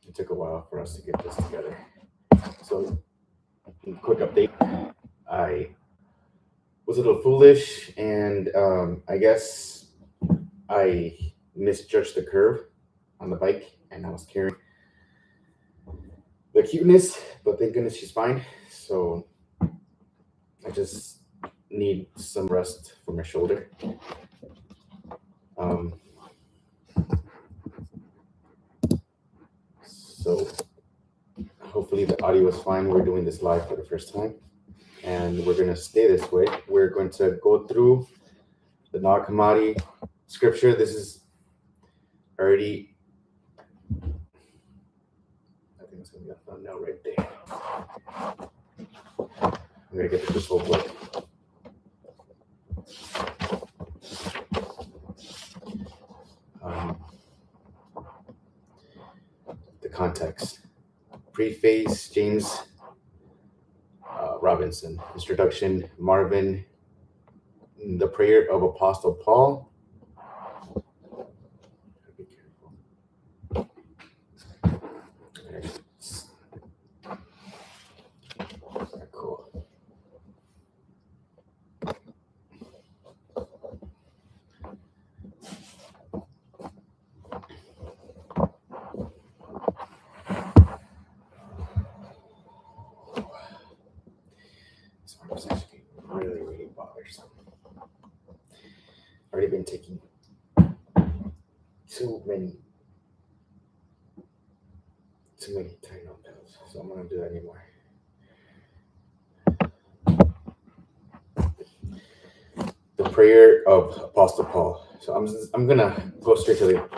It took a while for us to get this together. So, quick update. I was a little foolish, and I guess I misjudged the curve on the bike, and I was carrying the cuteness, but thank goodness she's fine. So I just need some rest for my shoulder. Um, so hopefully the audio is fine. We're doing this live for the first time, and we're going to stay this way. We're going to go through the Nag Hammadi scripture. This is already, I think it's going to be a thumbnail right there. I'm going to get the crystal book. The context. Preface, James Robinson. Introduction, Marvin. The prayer of Apostle Paul. Be careful. Cool. This one was actually really, really bothersome. Already been taking too many Tylenol pills, so I'm not gonna do that anymore. The prayer of Apostle Paul. So I'm gonna go straight to the.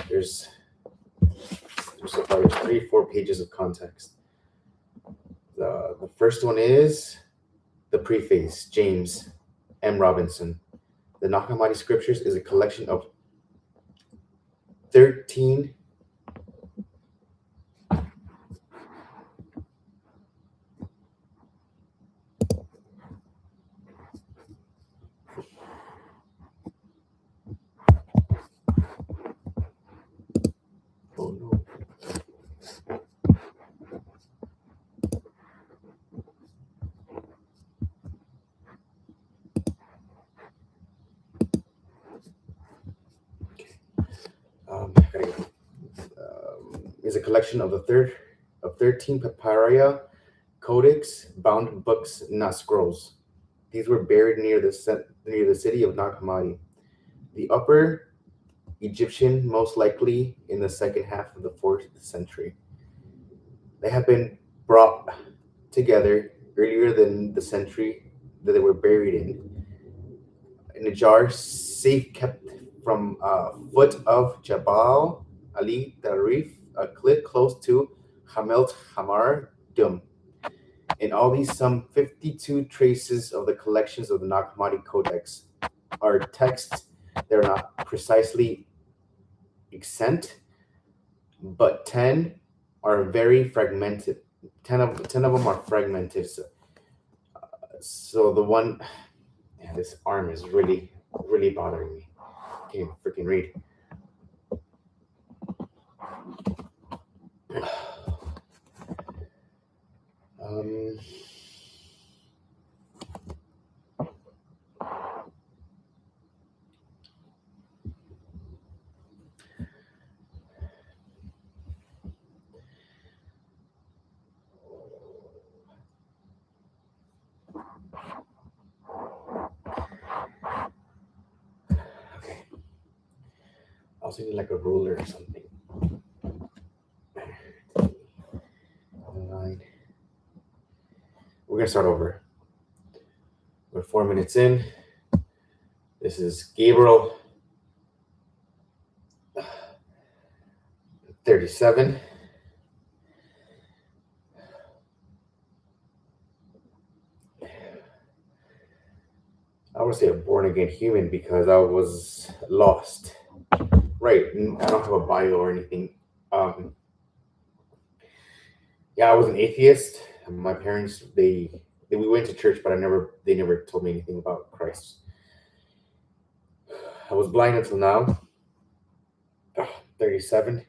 There's so far there's 3-4 pages of context. The first one is the preface, James M. Robinson. The Nag Hammadi Scriptures is a collection of 13 oh no. Is a collection of 13 papyri, codex, bound books, not scrolls. These were buried near the city of Nag Hammadi. The Upper Egyptian, most likely in the second half of the 4th century. They have been brought together earlier than the century that they were buried in a jar, safe kept from foot of Jabal Ali Darif, a cliff close to Hamelt Hamar Dum. In all these, some 52 traces of the collections of the Nag Hammadi Codex are texts that are not precisely extant, but 10 are very fragmented. 10 of them are fragmented. So the one, man, this arm is really bothering me. I can't freaking read. Okay. I was thinking like a ruler or something. We're gonna start over. We're 4 minutes in. This is Gabriel 37. I would say a born again human because I was lost. Right. I don't have a bio or anything. Yeah, I was an atheist. My parents, we went to church, but they never told me anything about Christ. I was blind until now. 37.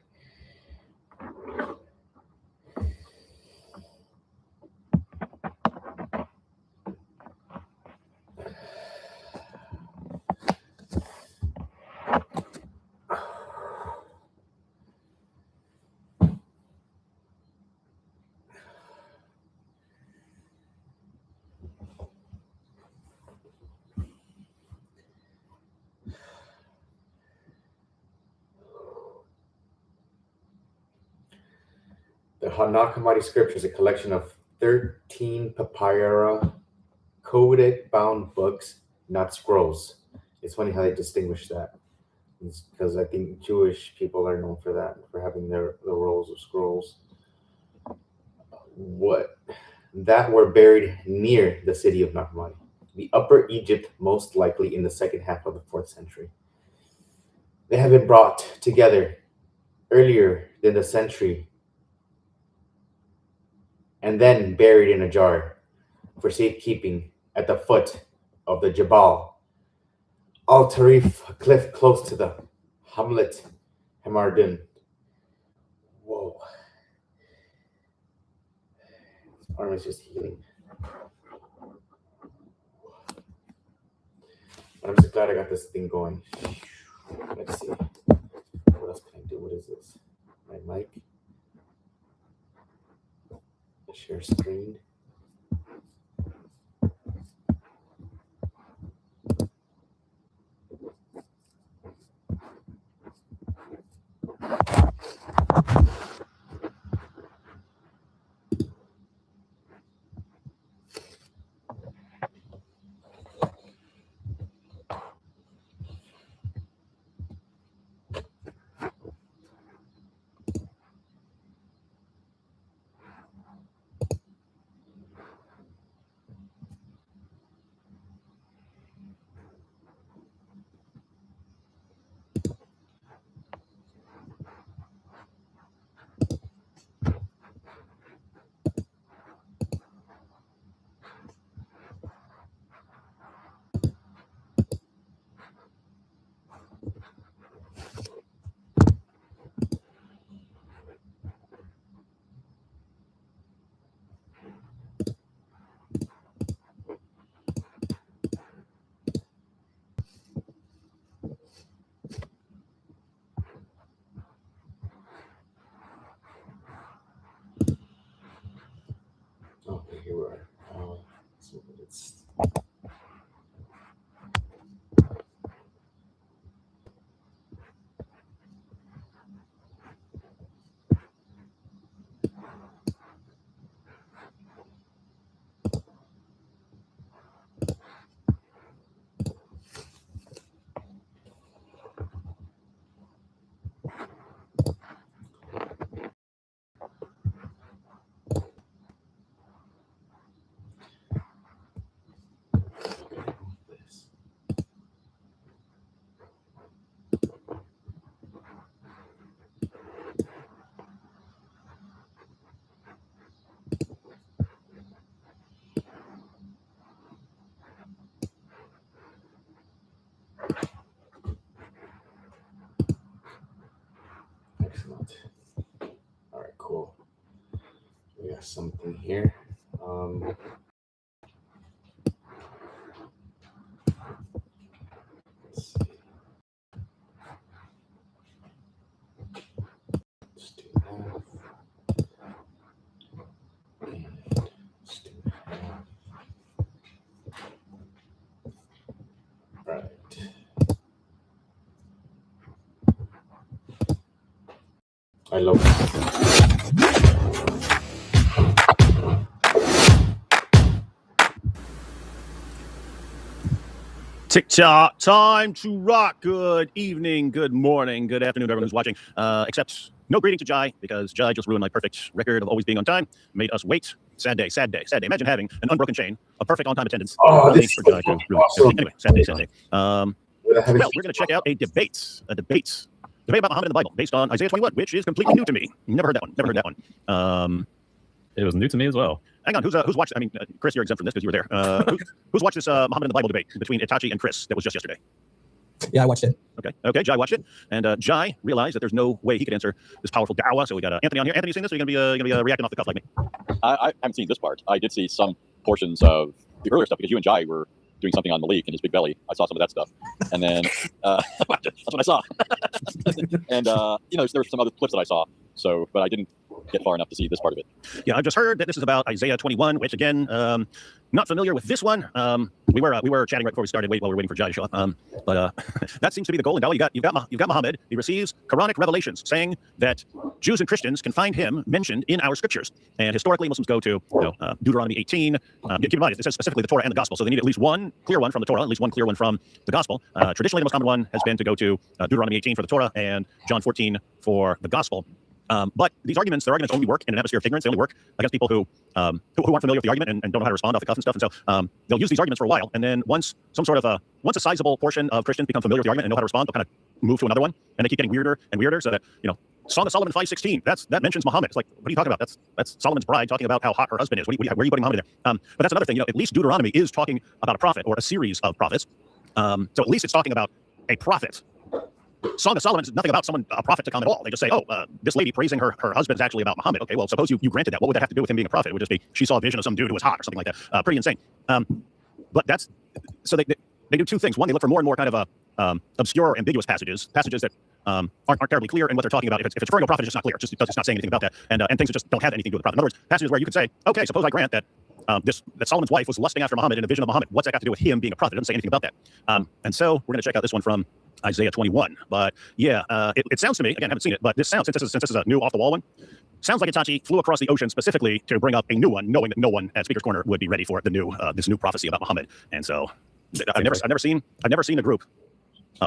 The Nag Hammadi Scripture is a collection of 13 papyri, coded bound books, not scrolls. It's funny how they distinguish that. Because I think Jewish people are known for that, for having the rolls of scrolls. That were buried near the city of Nag Hammadi, the Upper Egypt, most likely in the second half of the 4th century. They have been brought together earlier than the century and then buried in a jar for safekeeping at the foot of the Jabal Al-Tarif, a cliff close to the hamlet Hamardin. Whoa. His arm is just healing. I'm just glad I got this thing going. Let's see. What else can I do? What is this? My mic. Share screen. Okay, here we are. So it's this. Excellent. All right, cool. We got something here. Let's see. Let's do that. And let's do that. Right. I love it. TikTok, time to rock. Good evening, good morning, good afternoon to everyone who's watching. Except no greeting to Jai, because Jai just ruined my perfect record of always being on time. Made us wait. Sad day, sad day, sad day. Imagine having an unbroken chain of perfect on-time attendance. Oh, this is awesome. Anyway, sad day, sad day. Well, we're going to check out a debate about Muhammad and the Bible based on Isaiah 21, which is completely new to me. Never heard that one. It was new to me as well. Hang on, who's watched? I mean, Chris, you're exempt from this because you were there. Who's watched this Muhammad and the Bible debate between Itachi and Chris that was just yesterday? Yeah, I watched it. Okay, Jai watched it, and Jai realized that there's no way he could answer this powerful da'wah. So we got Anthony on here. Anthony, you seen this? Or are you gonna be reacting off the cuff like me? I haven't seen this part. I did see some portions of the earlier stuff because you and Jai were doing something on Malik and his big belly. I saw some of that stuff, and then that's what I saw. And there were some other clips that I saw. So, but I didn't get far enough to see this part of it. Yeah, I've just heard that this is about Isaiah 21, which again, not familiar with this one. We were chatting right before we started, while we were waiting for Jai to show up. But that seems to be the goal. And you've got Muhammad. He receives Quranic revelations saying that Jews and Christians can find him mentioned in our scriptures. And historically, Muslims go to Deuteronomy 18. Keep in mind, it says specifically the Torah and the Gospel, so they need at least one clear one from the Torah, at least one clear one from the Gospel. Traditionally, the most common one has been to go to Deuteronomy 18 for the Torah and John 14 for the Gospel. But their arguments only work in an atmosphere of ignorance. They only work against people who aren't familiar with the argument and don't know how to respond off the cuff and stuff. And so they'll use these arguments for a while, and then once a sizable portion of Christians become familiar with the argument and know how to respond, they'll kind of move to another one, and they keep getting weirder and weirder. So that Song of Solomon 5:16 that mentions Muhammad. It's like, what are you talking about? That's Solomon's bride talking about how hot her husband is. Where are you putting Muhammad there? But that's another thing. At least Deuteronomy is talking about a prophet or a series of prophets. So at least it's talking about a prophet. Song of Solomon is nothing about a prophet to come at all. They just say, this lady praising her husband is actually about Muhammad. Okay, well, suppose you granted that. What would that have to do with him being a prophet? It would just be she saw a vision of some dude who was hot or something like that. Pretty insane. But that's so they do two things. One, they look for more and more kind of obscure or ambiguous passages that aren't terribly clear in what they're talking about. If it's referring to a prophet, it's just not clear. It's just because it's not saying anything about that, and things that just don't have anything to do with the prophet. In other words, passages where you could say, okay, suppose I grant that that Solomon's wife was lusting after Muhammad in a vision of Muhammad. What's that got to do with him being a prophet? It doesn't say anything about that. And so we're going to check out this one from Isaiah 21. But yeah, it sounds to me, again, I haven't seen it, but this sounds, since this is a new off-the-wall one, sounds like Itachi flew across the ocean specifically to bring up a new one, knowing that no one at Speaker's Corner would be ready for this new prophecy about Muhammad. And so I've never seen a group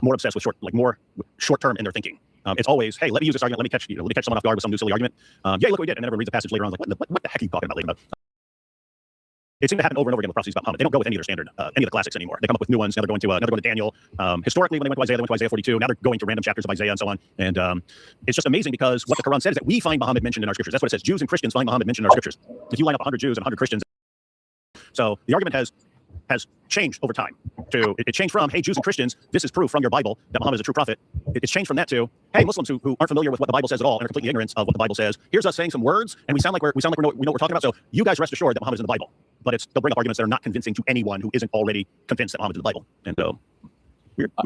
more obsessed with more short-term in their thinking. It's always, hey, let me use this argument, let me catch someone off guard with some new silly argument. Yeah, look what we did. And then everyone reads the passage later on, like, what the heck are you talking about later? It seems to happen over and over again with prophecies about Muhammad. They don't go with any of their standard, any of the classics anymore. They come up with new ones. Now they're going to Daniel. Historically, when they went to Isaiah, they went to Isaiah 42. Now they're going to random chapters of Isaiah and so on. And it's just amazing because what the Quran said is that we find Muhammad mentioned in our scriptures. That's what it says. Jews and Christians find Muhammad mentioned in our scriptures. If you line up 100 Jews and 100 Christians, so the argument has changed over time. It changed from, hey, Jews and Christians, this is proof from your Bible that Muhammad is a true prophet. It's changed from that to, hey, Muslims who aren't familiar with what the Bible says at all and are completely ignorant of what the Bible says. Here's us saying some words, and we sound like we know what we're talking about. So you guys rest assured that Muhammad is in the Bible. But they'll bring up arguments that are not convincing to anyone who isn't already convinced that Muhammad is in the Bible. And so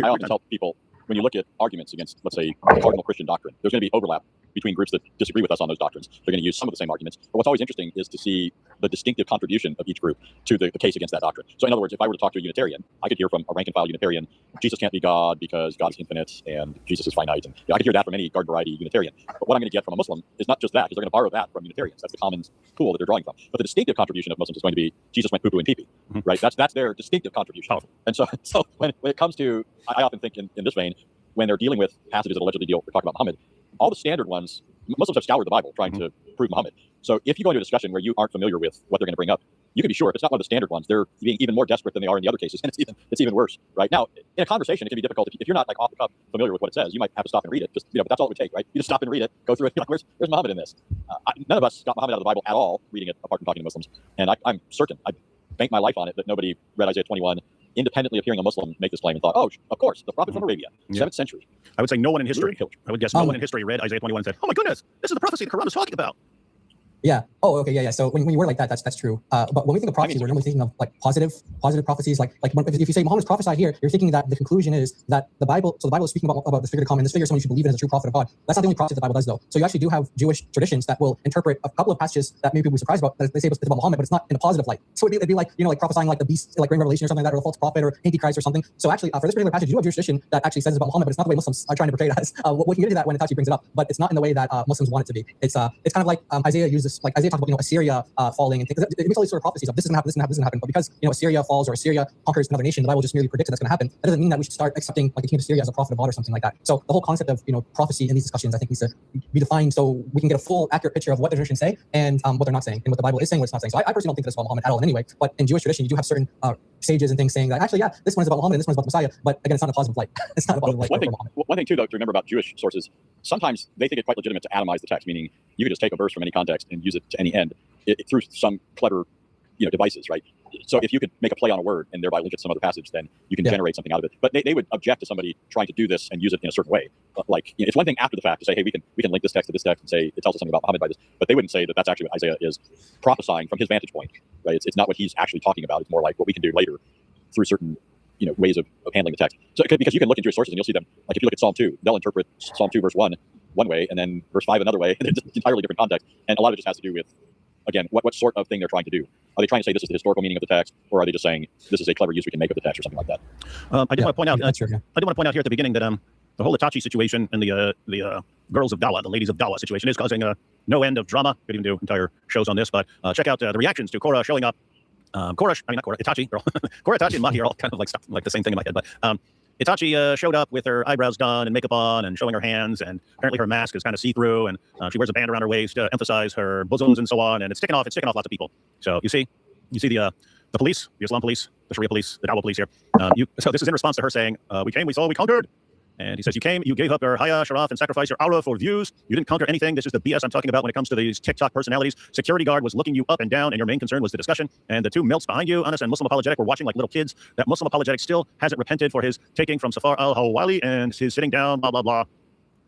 I often tell people, when you look at arguments against, let's say, cardinal Christian doctrine, there's going to be overlap between groups that disagree with us on those doctrines. They're going to use some of the same arguments. But what's always interesting is to see the distinctive contribution of each group to the case against that doctrine. So in other words, if I were to talk to a Unitarian, I could hear from a rank-and-file Unitarian, Jesus can't be God because God is infinite and Jesus is finite. And I could hear that from any garden variety Unitarian. But what I'm going to get from a Muslim is not just that, because they're going to borrow that from Unitarians. That's the common pool that they're drawing from. But the distinctive contribution of Muslims is going to be Jesus went poo-poo and pee-pee, right? That's their distinctive contribution. Powerful. And so when it comes to, I often think in this vein, when they're dealing with passages that allegedly talk about Muhammad, all the standard ones, Muslims have scoured the Bible trying to prove Muhammad. So if you go into a discussion where you aren't familiar with what they're going to bring up, you can be sure if it's not one of the standard ones, they're being even more desperate than they are in the other cases, and it's even worse, right? Now, in a conversation, it can be difficult if you're not like off the cuff familiar with what it says. You might have to stop and read it. Just but that's all it would take, right? You just stop and read it, go through it. You're like, where's Muhammad in this? None of us got Muhammad out of the Bible at all, reading it apart from talking to Muslims, and I'm certain, I bank my life on it, that nobody read Isaiah 21 independently of hearing a Muslim make this claim and thought, oh, of course, the prophet from Arabia, 7th century. I would say no one in history. I would guess no one in history read Isaiah 21 and said, oh my goodness, this is the prophecy the Quran is talking about. Yeah. Oh, okay. Yeah. So when you word like that, that's true. But when we think of prophecy, we're normally thinking of like positive prophecies. Like if you say Muhammad's prophesied here, you're thinking that the conclusion is that the Bible. So the Bible is speaking about this figure to come, and this figure is someone you should believe in as a true prophet of God. That's not the only prophecy the Bible does, though. So you actually do have Jewish traditions that will interpret a couple of passages that maybe people be surprised about. That they say it's about Muhammad, but it's not in a positive light. So it'd be like like prophesying like the beast, like Great Revelation or something like that, or the false prophet or Antichrist or something. So actually, for this particular passage, you do have Jewish tradition that actually says it's about Muhammad, but it's not the way Muslims are trying to portray it as. We can get into that when Itachi brings it up, but it's not in the way that Muslims want it to be. It's kind of like Isaiah uses, like Isaiah talks about Assyria falling and things. It makes all these sort of prophecies of this is going to happen, this is going to happen. But because Assyria falls or Assyria conquers another nation, the Bible just merely predicts that that's going to happen. That doesn't mean that we should start accepting like the king of Syria as a prophet of God or something like that. So the whole concept of prophecy in these discussions, I think, needs to be defined so we can get a full, accurate picture of what the traditions say and what they're not saying, and what the Bible is saying, what it's not saying. So I personally don't think that it's about Muhammad at all in any way. But in Jewish tradition, you do have certain sages and things saying that actually, yeah, this one is about Muhammad and this one is about the Messiah. But again, it's not a positive light. It's not a positive light for Muhammad. One thing too, though, to remember about Jewish sources, sometimes they think it quite legitimate to atomize the text, meaning you could just take a verse from any context and use it to any end through some clever devices, right? So if you could make a play on a word and thereby link it to some other passage, then you can generate something out of it. But they would object to somebody trying to do this and use it in a certain way. Like it's one thing after the fact to say, hey, we can link this text to this text and say it tells us something about Muhammad by this, but they wouldn't say that that's actually what Isaiah is prophesying from his vantage point, right? It's not what he's actually talking about. It's more like what we can do later through certain ways of handling the text. So because you can look into your sources and you'll see them, like if you look at Psalm 2, they'll interpret Psalm 2 verse 1 one way, and then verse 5 another way, and it's just entirely different context. And a lot of it just has to do with, again, what sort of thing they're trying to do. Are they trying to say this is the historical meaning of the text, or are they just saying this is a clever use we can make of the text, or something like that? I do want to point out. That's true, yeah. I do want to point out here at the beginning that the whole Itachi situation and the girls of Dawa, the ladies of Dawa situation is causing no end of drama. Could even do entire shows on this, but check out the reactions to Korra showing up. Not Korra, Itachi. Korra, Itachi, and Maki are all kind of like stuff, like the same thing in my head. But Itachi showed up with her eyebrows done and makeup on and showing her hands, and apparently her mask is kind of see-through, and she wears a band around her waist to emphasize her bosoms and so on, and it's sticking off lots of people. So you see the police, the Islam police, the Sharia police, the Dawa police here. So this is in response to her saying, we came, we saw, we conquered. And he says, you came, you gave up your haya, sharaf, and sacrificed your aura for views. You didn't conquer anything. This is the BS I'm talking about when it comes to these TikTok personalities. Security guard was looking you up and down, and your main concern was the discussion. And the two milts behind you, Anas and Muslim Apologetic, were watching like little kids. That Muslim Apologetic still hasn't repented for his taking from Safar al-Hawali and his sitting down, blah, blah, blah.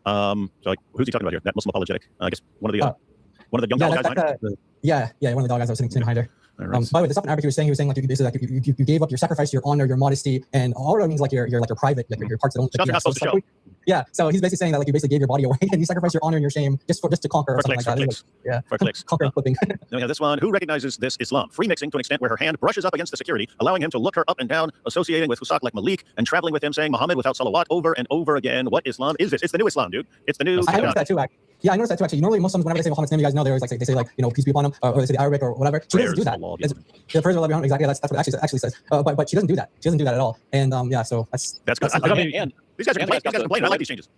So like, who's he talking about here? That Muslim Apologetic? I guess one of the young guys behind her? Yeah, one of the dog guys that was sitting behind her. By the way, the stuff in Arabic he was saying like you basically like you gave up your sacrifice, your honor, your modesty, and all it means like your private, like your parts that don't. Stuff you're not supposed to show. Yeah, so he's basically saying that like you basically gave your body away and you sacrificed your honor and your shame just to conquer or something like that. Yeah, for clicks. Conquer and flipping. Then we have this one. Who recognizes this Islam? Free mixing to an extent where her hand brushes up against the security, allowing him to look her up and down, associating with Husak like Malik, and traveling with him, saying Muhammad without salawat over and over again. What Islam is this? It's the new Islam, dude. It's the new. I noticed that too. Yeah, I noticed that too. Actually, normally Muslims, whenever they say Muhammad's name, you guys know they always like they say like peace be upon him, or they say the Arabic or whatever. She doesn't do that. The prayers of Allah, exactly. That's what it actually says. But she doesn't do that. She doesn't do that at all. And yeah, so that's good. And these guys are complaining. I like these changes.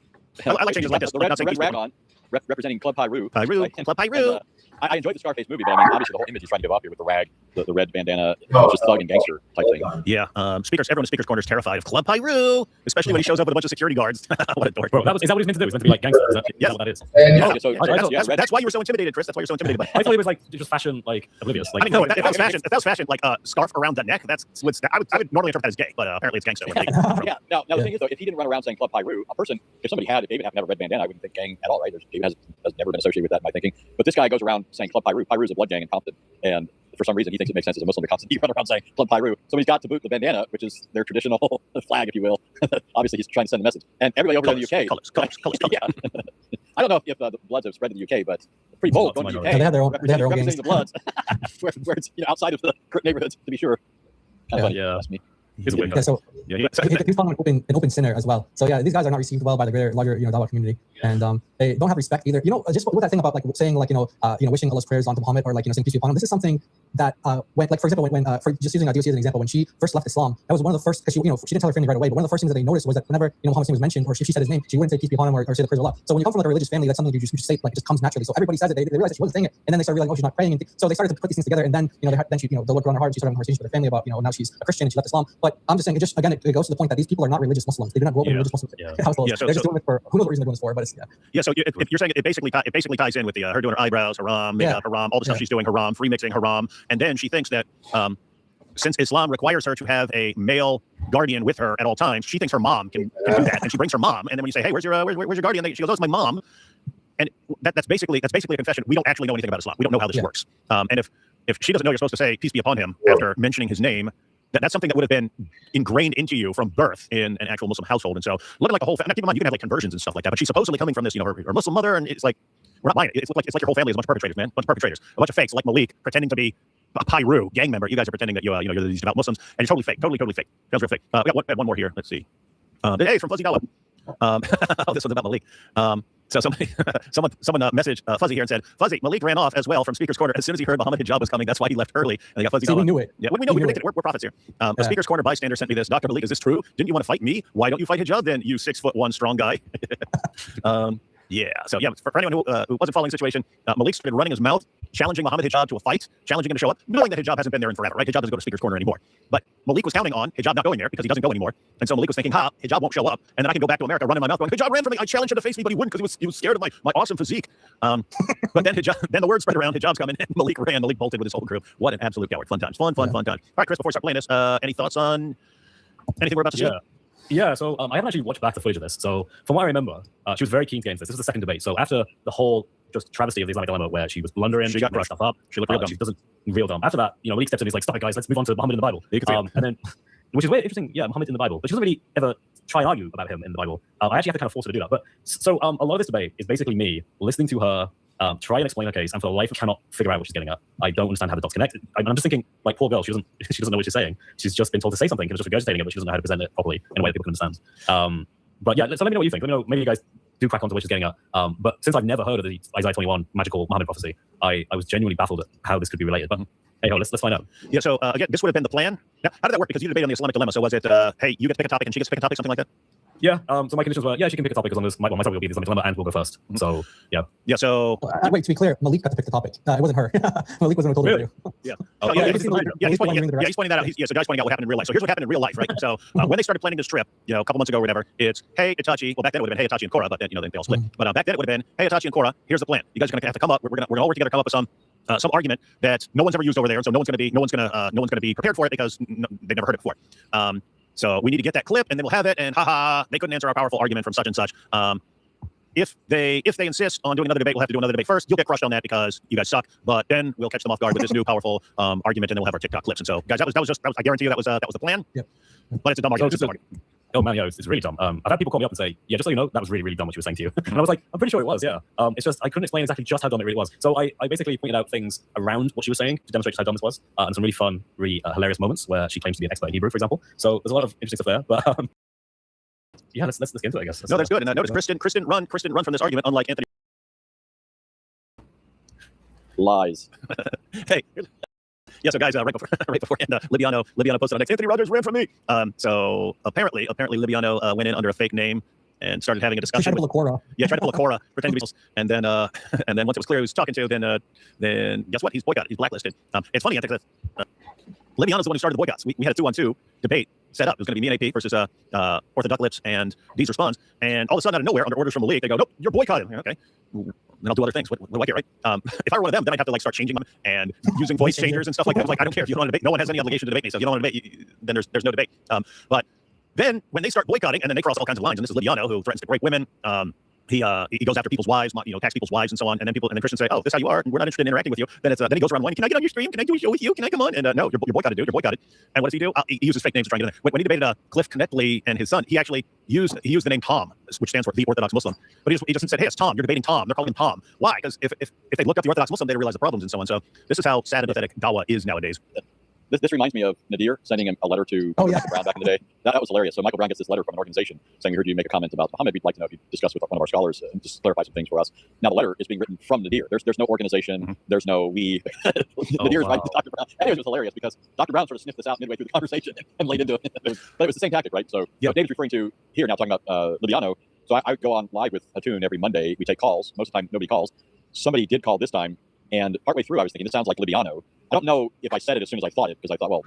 I like changes like this. The red rag on, representing Club Pyru. Club Pyru. I enjoyed the Scarface movie, but I mean, obviously the whole image he's trying to give off here with the rag, the red bandana, just thug and gangster type thing. Yeah, everyone in Speaker's Corner is terrified of Club Pyru, especially when he shows up with a bunch of security guards. What a dork. Bro, is that what he's meant to do? He's meant to be like gangster. Is that what that is? That's why you were so intimidated, Chris. That's why you're so intimidated. I thought he was like just fashion, like oblivious. Like, I mean, no, if that was fashion, like scarf around the neck, I would normally interpret that as gay, but apparently it's gangster. Yeah. Now the thing is though, if he didn't run around saying Club Pyru, if David happened to have a red bandana, I wouldn't think gang at all, right? David has never been associated with that in my thinking. But this guy goes around saying Club Pyru. Pyru is a blood gang in Compton, and for some reason he thinks it makes sense as a Muslim to constantly run around saying Club Pyru. So he's got to boot the bandana, which is their traditional flag, if you will. Obviously, he's trying to send a message. And everybody over there in the UK, colors. Yeah. I don't know if the Bloods have spread to the UK, but it's pretty bold going to the UK. They have their own representing gangs. the Bloods, where it's outside of the neighborhoods, to be sure. Kind of funny. Yeah. That's me. He's a weird guy. Yeah, so he's calling an open sinner as well. So yeah, these guys are not received well by the larger Dawa community, and they don't have respect either. Just with that thing about like saying like wishing Allah's prayers onto Muhammad or like saying peace be upon him. This is something that when like for example when for just using DOC as an example, when she first left Islam, that was one of the first because she didn't tell her family right away, but one of the first things that they noticed was that whenever Muhammad's name was mentioned or she said his name, she wouldn't say peace be upon him or say the prayers of Allah. So when you come from like a religious family, that's something you just say like it just comes naturally. So everybody says it. They realize that she wasn't saying it, and then they start realizing she's not praying. So they started to put these things together, and then then she they'll look around her heart. She started having conversations with her family about now she's a Christian and she left Islam. But I'm just saying it goes to the point that these people are not religious Muslims. They do not grow up in religious Muslim households. They're just doing it for who knows what reason they're doing this for, but it's Yeah, so if you're saying it basically ties in with her doing her eyebrows, haram, makeup, haram, all the stuff she's doing, haram, free mixing, haram, and then she thinks that since Islam requires her to have a male guardian with her at all times, she thinks her mom can do that, and she brings her mom. And then when you say, "Hey, where's your guardian?" She goes, "Oh, it's my mom." And that's basically a confession. We don't actually know anything about Islam. We don't know how this works. And if she doesn't know you're supposed to say peace be upon him after mentioning his name, that's something that would have been ingrained into you from birth in an actual Muslim household. And so looking like a whole family, keep in mind, you can have like conversions and stuff like that, but she's supposedly coming from this, her Muslim mother, and it's like, we're not buying it. It's like your whole family is a bunch of perpetrators, man. A bunch of perpetrators. A bunch of fakes like Malik pretending to be a Pyru gang member. You guys are pretending that you're these devout Muslims, and you're totally fake. Totally fake. Feels real fake. We got one more here. Let's see. Hey, from Fuzzy Dawa. This one's about Malik. So someone messaged Fuzzy here and said, Fuzzy, Malik ran off as well from Speaker's Corner as soon as he heard Muhammad Hijab was coming. That's why he left early. And they got Fuzzy. We knew it. Yeah, we know we predicted it. We're prophets here. A Speaker's Corner bystander sent me this. Dr. Malik, is this true? Didn't you want to fight me? Why don't you fight Hijab then, you 6'1" strong guy? Yeah. So yeah, for anyone who wasn't following the situation, Malik started running his mouth, challenging Muhammad Hijab to a fight, challenging him to show up, knowing that Hijab hasn't been there in forever, right? Hijab doesn't go to Speaker's Corner anymore. But Malik was counting on Hijab not going there because he doesn't go anymore. And so Malik was thinking, Hijab won't show up, and then I can go back to America, running my mouth, going, Hijab ran from me. I challenged him to face me, but he wouldn't because he was scared of my awesome physique. But then the word spread around, Hijab's coming, and Malik ran. Malik bolted with his whole crew. What an absolute coward. Fun times. Fun times. All right, Chris, before we start playing this, any thoughts on anything we're about to see? Yeah, so I haven't actually watched back the footage of this. So from what I remember, she was very keen to get into this. This was the second debate. So after the whole just travesty of the Islamic dilemma where she was blundering, she got brushed stuff up, she looked real dumb. She doesn't real dumb. After that, Malik steps in, he's like, stop it guys, let's move on to Muhammad in the Bible. And then, which is weird, interesting, Muhammad in the Bible. But she doesn't really ever try and argue about him in the Bible, I actually have to kind of force her to do that. But so a lot of this debate is basically me listening to her try and explain her case, and for the life I cannot figure out what she's getting at. I don't understand how the dots connect. I'm just thinking, like, poor girl, she doesn't know what she's saying. She's just been told to say something and just regurgitating it, but she doesn't know how to present it properly in a way that people can understand. But yeah, so let me know what you think. Let me know, maybe you guys do crack onto what she's getting at. But since I've never heard of the Isaiah 21 magical Muhammad prophecy, I was genuinely baffled at how this could be related. But hey, let's find out. Yeah, so again, this would have been the plan. Now, how did that work? Because you debated on the Islamic dilemma. So was it, hey, you get to pick a topic and she gets to pick a topic, something like that? Yeah, so my conditions were, yeah, she can pick a topic as long as my topic will be the Islamic dilemma and we'll go first. So, yeah. Yeah, so... wait, to be clear, Malik got to pick the topic. It wasn't her. Malik wasn't told really? to do. Yeah. He's pointing that out. So guys pointing out what happened in real life. So here's what happened in real life, right? So when they started planning this trip, a couple months ago or whatever, it's, hey, Itachi. Well, back then it would have been, hey, Itachi and Korra, but then, they all split. But back then it would have been, hey, Itachi and Korra, here's the plan. You guys are going to have to come up. We're going to all work together, come up with some argument that no one's ever used over there, and so no one's going to be prepared for it because they've never heard it before. So we need to get that clip, and then we'll have it. And haha, they couldn't answer our powerful argument from such and such. If they insist on doing another debate, we'll have to do another debate first. You'll get crushed on that because you guys suck. But then we'll catch them off guard with this new powerful argument, and then we'll have our TikTok clips. And so, guys, that was just I guarantee you that was the plan. Yep. But it's a dumb argument. Oh man, yeah, it's really dumb. I've had people call me up and say, yeah, just so you know, that was really, really dumb what she was saying to you. And I was like, I'm pretty sure it was, yeah. It's just, I couldn't explain exactly just how dumb it really was. So I basically pointed out things around what she was saying to demonstrate just how dumb this was. And some really fun, really hilarious moments where she claims to be an expert in Hebrew, for example. So there's a lot of interesting stuff there. But yeah, let's get into it, I guess. No, that's good. And notice Kristen run from this argument, unlike Anthony. Lies. Hey. Yeah, so guys, right beforehand, Libiano posted on X, Anthony Rogers ran from me. So apparently Libiano went in under a fake name and started having a discussion. Tried to pull a Korra. Yeah, tried to pull a Korra, pretending to be, and then once it was clear who he was talking to, then guess what? He's boycotted. He's blacklisted. It's funny, I think that Libiano's the one who started the boycotts. We had a 2-on-2 debate set up. It was going to be me and AP versus Orthoduclips and D's Responds. And all of a sudden, out of nowhere, under orders from Malik, they go, nope, you're boycotted. Okay. Then I'll do other things. What do I get, right? If I were one of them, then I'd have to start changing them and using voice changers and stuff like that. I was like, I don't care if you don't want to debate. No one has any obligation to debate me. So if you don't want to debate, then there's no debate. But then when they start boycotting, and then they cross all kinds of lines, and this is Libiano who threatens to break women. He goes after people's wives, attacks people's wives and so on. And then Christians say, oh, this is how you are, and we're not interested in interacting with you. Then he goes around the line, can I get on your stream? Can I do a show with you? Can I come on? And no, you're boycotted, dude. You're boycotted. And what does he do? He uses fake names to try and get in there. When he debated Cliff Knetley and his son, he actually used the name Tom, which stands for the Orthodox Muslim. But he just said, hey, it's Tom. You're debating Tom. They're calling him Tom. Why? Because if they looked up the Orthodox Muslim, they'd realize the problems and so on. So this is how sad and pathetic Dawa is nowadays. This reminds me of Nadir sending him a letter to Michael Brown back in the day. That was hilarious. So Michael Brown gets this letter from an organization saying, we heard you make a comment about Muhammad. We'd like to know if you discuss with one of our scholars and just clarify some things for us. Now, the letter is being written from Nadir. There's no organization. Mm-hmm. There's no we. Nadir is writing to Dr. Brown. Anyways, it was hilarious because Dr. Brown sort of sniffed this out midway through the conversation and laid into it. But it was the same tactic, right? So what David's referring to here now, talking about Libiano. So I go on live with Hatun every Monday. We take calls. Most of the time, nobody calls. Somebody did call this time. And partway through, I was thinking, this sounds like Libiano. I don't know if I said it as soon as I thought it, because I thought, well,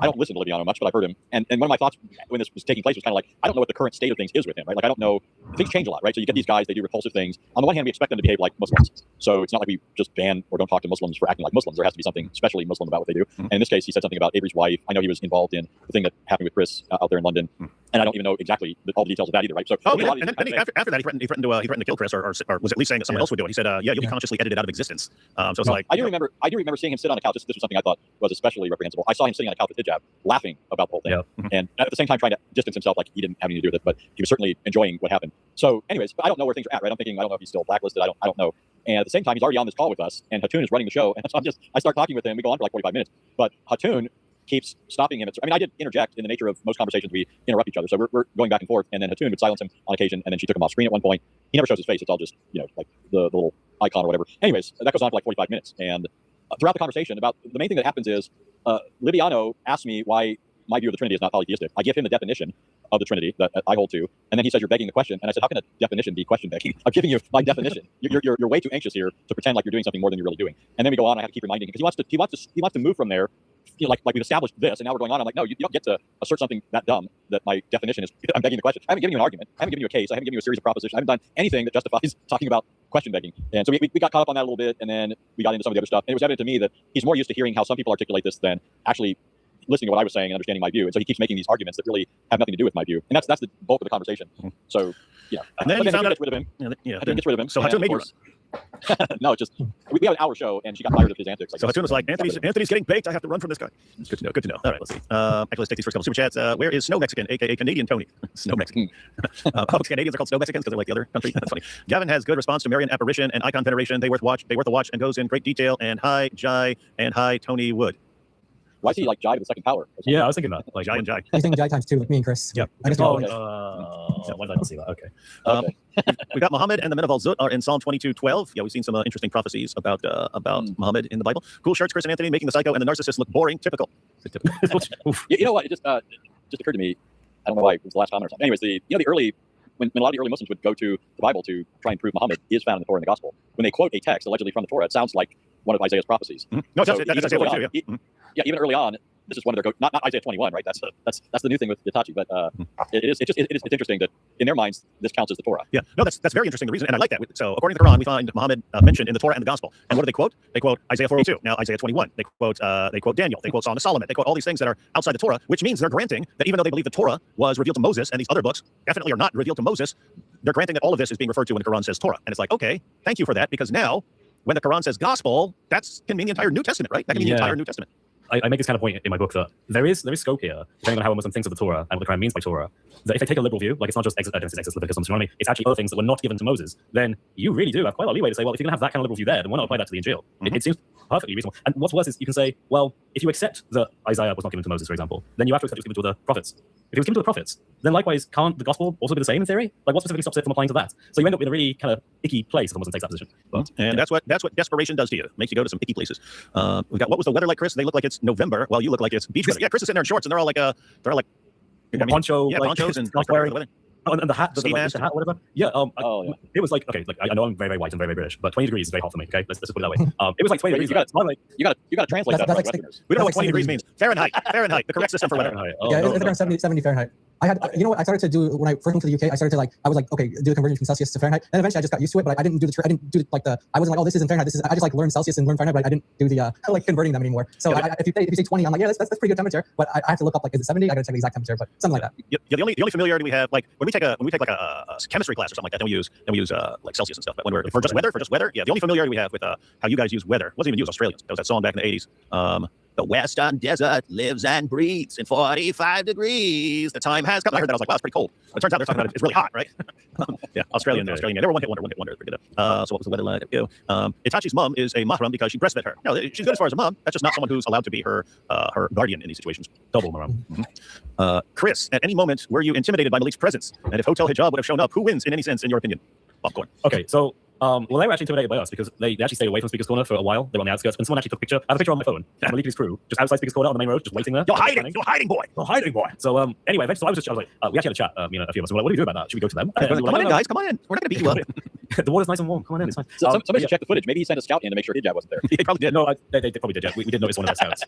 I don't listen to Libiano much, but I've heard him. And one of my thoughts when this was taking place was kind of like, I don't know what the current state of things is with him, right? Like, I don't know. Things change a lot, right? So you get these guys, they do repulsive things. On the one hand, we expect them to behave like Muslims. So it's not like we just ban or don't talk to Muslims for acting like Muslims. There has to be something especially Muslim about what they do. Mm-hmm. And in this case, he said something about Avery's wife. I know he was involved in the thing that happened with Chris out there in London. Mm-hmm. And I don't even know exactly all the details of that either, right? So after that, he threatened to kill Chris, or was at least saying that someone else would do it. He said, you'll be consciously edited out of existence. So it's like, I do remember seeing him sit on a couch. This was something I thought was especially reprehensible. I saw him sitting on a couch with hijab, laughing about the whole thing, and at the same time trying to distance himself, like he didn't have anything to do with it, but he was certainly enjoying what happened. So, anyways, I don't know where things are at, right? I'm thinking, I don't know if he's still blacklisted. I don't know. And at the same time, he's already on this call with us, and Hatun is running the show, and so I start talking with him. We go on for like 45 minutes, but Hatun keeps stopping him. I did interject. In the nature of most conversations, we interrupt each other, so we're going back and forth, and then Hatun would silence him on occasion, and then she took him off screen at one point. He never shows his face. It's all just like the little icon or whatever. Anyways, that goes on for like 45 minutes, and throughout the conversation, about the main thing that happens is Libiano asks me why my view of the Trinity is not polytheistic. I give him the definition of the Trinity that I hold to, and then he says, you're begging the question. And I said, how can a definition be question begging? I'm giving you my definition. You're way too anxious here to pretend like you're doing something more than you're really doing. And then we go on. I have to keep reminding him because he wants to move from there. Like we've established this, and now we're going on. I'm like, no, you don't get to assert something that dumb that my definition is. I'm begging the question. I haven't given you an argument. I haven't given you a case. I haven't given you a series of propositions. I haven't done anything that justifies talking about question begging. And so we got caught up on that a little bit, and then we got into some of the other stuff. And it was evident to me that he's more used to hearing how some people articulate this than actually listening to what I was saying and understanding my view. And so he keeps making these arguments that really have nothing to do with my view. And that's the bulk of the conversation. So, and then he found out. Gets rid of him. Hatun gets rid of him. So Hatun made you run. No, it's just we have an hour show, and she got tired of his antics. So Hatun was like, Anthony's getting baked. I have to run from this guy. It's good to know. Good to know. All right, let's see. Actually, let's take these first couple super chats. Where is Snow Mexican, aka Canadian Tony? Snow Mexican. Canadians are called Snow Mexicans because they're like the other country. That's funny. Gavin has good response to Marian apparition and icon veneration. They worth a watch and goes in great detail. And hi Jai and hi Tony Wood. Why is he like Jai to the second power? Yeah, I was thinking that. Like Jai and Jai. I think Jai times 2 with me and Chris. Yep. I just Oh, don't why did I not see that? Okay. We got Muhammad and the men of Al-Zut are in Psalm 22:12. Yeah, we've seen some interesting prophecies about Muhammad in the Bible. Cool shirts, Chris and Anthony, making the psycho and the narcissist look boring. Typical. You know what? It just occurred to me. I don't know why it was the last comment or something. Anyways, the early when a lot of the early Muslims would go to the Bible to try and prove Muhammad is found in the Torah and the Gospel. When they quote a text allegedly from the Torah, it sounds like one of Isaiah's prophecies. Mm-hmm. No, so that's Isaiah 42. Yeah, even early on, this is one of their not Isaiah 21, right? That's the new thing with Yatachi, but it's interesting that in their minds this counts as the Torah. Yeah, no, that's very interesting. The reason, and I like that. So according to the Quran, we find Muhammad mentioned in the Torah and the Gospel. And what do they quote? They quote Isaiah 42. Now Isaiah 21. They quote Daniel. They quote Song of Solomon. They quote all these things that are outside the Torah, which means they're granting that even though they believe the Torah was revealed to Moses and these other books definitely are not revealed to Moses, they're granting that all of this is being referred to when the Quran says Torah. And it's like, okay, thank you for that, because now when the Quran says Gospel, that can mean the entire New Testament, right? That can mean the entire New Testament. I make this kind of point in my book that there is scope here, depending on how a Muslim thinks of the Torah and what the Quran means by Torah, that if they take a liberal view, like it's not just Genesis, Leviticus, Deuteronomy, it's actually other things that were not given to Moses, then you really do have quite a lot of leeway to say, well, if you're going to have that kind of liberal view there, then why not apply that to the Injil? It seems perfectly reasonable. And what's worse is you can say, well, if you accept that Isaiah was not given to Moses, for example, then you have to accept it was given to the prophets. If it was given to the prophets, then likewise, can't the gospel also be the same in theory? Like, what specifically stops it from applying to that? So you end up in a really kind of icky place if a Muslim takes that position. But, and that's what desperation does to you. Makes you go to some icky places. We got, what was the weather like, Chris? They look like it's November. Well, you look like it's beach weather. Yeah, Chris is sitting there in shorts, and they're all like poncho, yeah, like, ponchos and not wearing. And the hat, the hat, whatever. Yeah. It was like, okay, like I know I'm very, very white and very, very British, but 20 degrees is very hot for me. Okay, let's put it that way. It was like 20 degrees. You got to translate that for Westerners. We don't know what 20 degrees means. Fahrenheit, the correct system for weather. Yeah, it's around 70 Fahrenheit. I had, you know what I started to do when I first came to the UK, I started to I was like, okay, do the conversion from Celsius to Fahrenheit. And eventually I just got used to it, but I didn't do I wasn't like, oh, this isn't Fahrenheit. I just like learned Celsius and learned Fahrenheit, but I didn't do the, like converting them anymore. So if you say 20, I'm like, yeah, that's pretty good temperature. But I have to look up, like, is it 70? I gotta check the exact temperature, but something like that. Yeah, the only familiarity we have, like when we take like a chemistry class or something like that, then we use like Celsius and stuff. But when we're for just weather, yeah, the only familiarity we have with how you guys use weather wasn't even use Australians. That was that song back in the 80s. The Western Desert lives and breathes in 45 degrees. The time has come. I heard that. I was like, wow, it's pretty cold. But it turns out they're talking about it's really hot, right? Yeah, Australian. They were one hit wonder. Pretty good. So what was the weather like? Itachi's mom is a mahram because she breastfed her. No, she's good as far as a mom. That's just not someone who's allowed to be her guardian in these situations. Double mahram. Chris, at any moment were you intimidated by Malik's presence? And if Hotel Hijab would have shown up, who wins in any sense, in your opinion? Popcorn. Okay, so well, they were actually intimidated by us because they actually stayed away from Speaker's Corner for a while. They were on the outskirts, and someone actually took a picture. I have a picture on my phone. Malik and his crew just outside Speaker's Corner on the main road, just waiting there. You're hiding, boy. You're hiding, boy. So anyway, eventually, I was like, we actually had a chat. A few of us. We're like, what do we do about that? Should we go to them? Come on in, guys. Come on in. We're not gonna beat you up. The water's nice and warm. Come on in. It's fine. So somebody should check the footage. Maybe he sent a scout in to make sure Hijab wasn't there. He probably did. No, they probably did. Yeah, we did notice one of their scouts.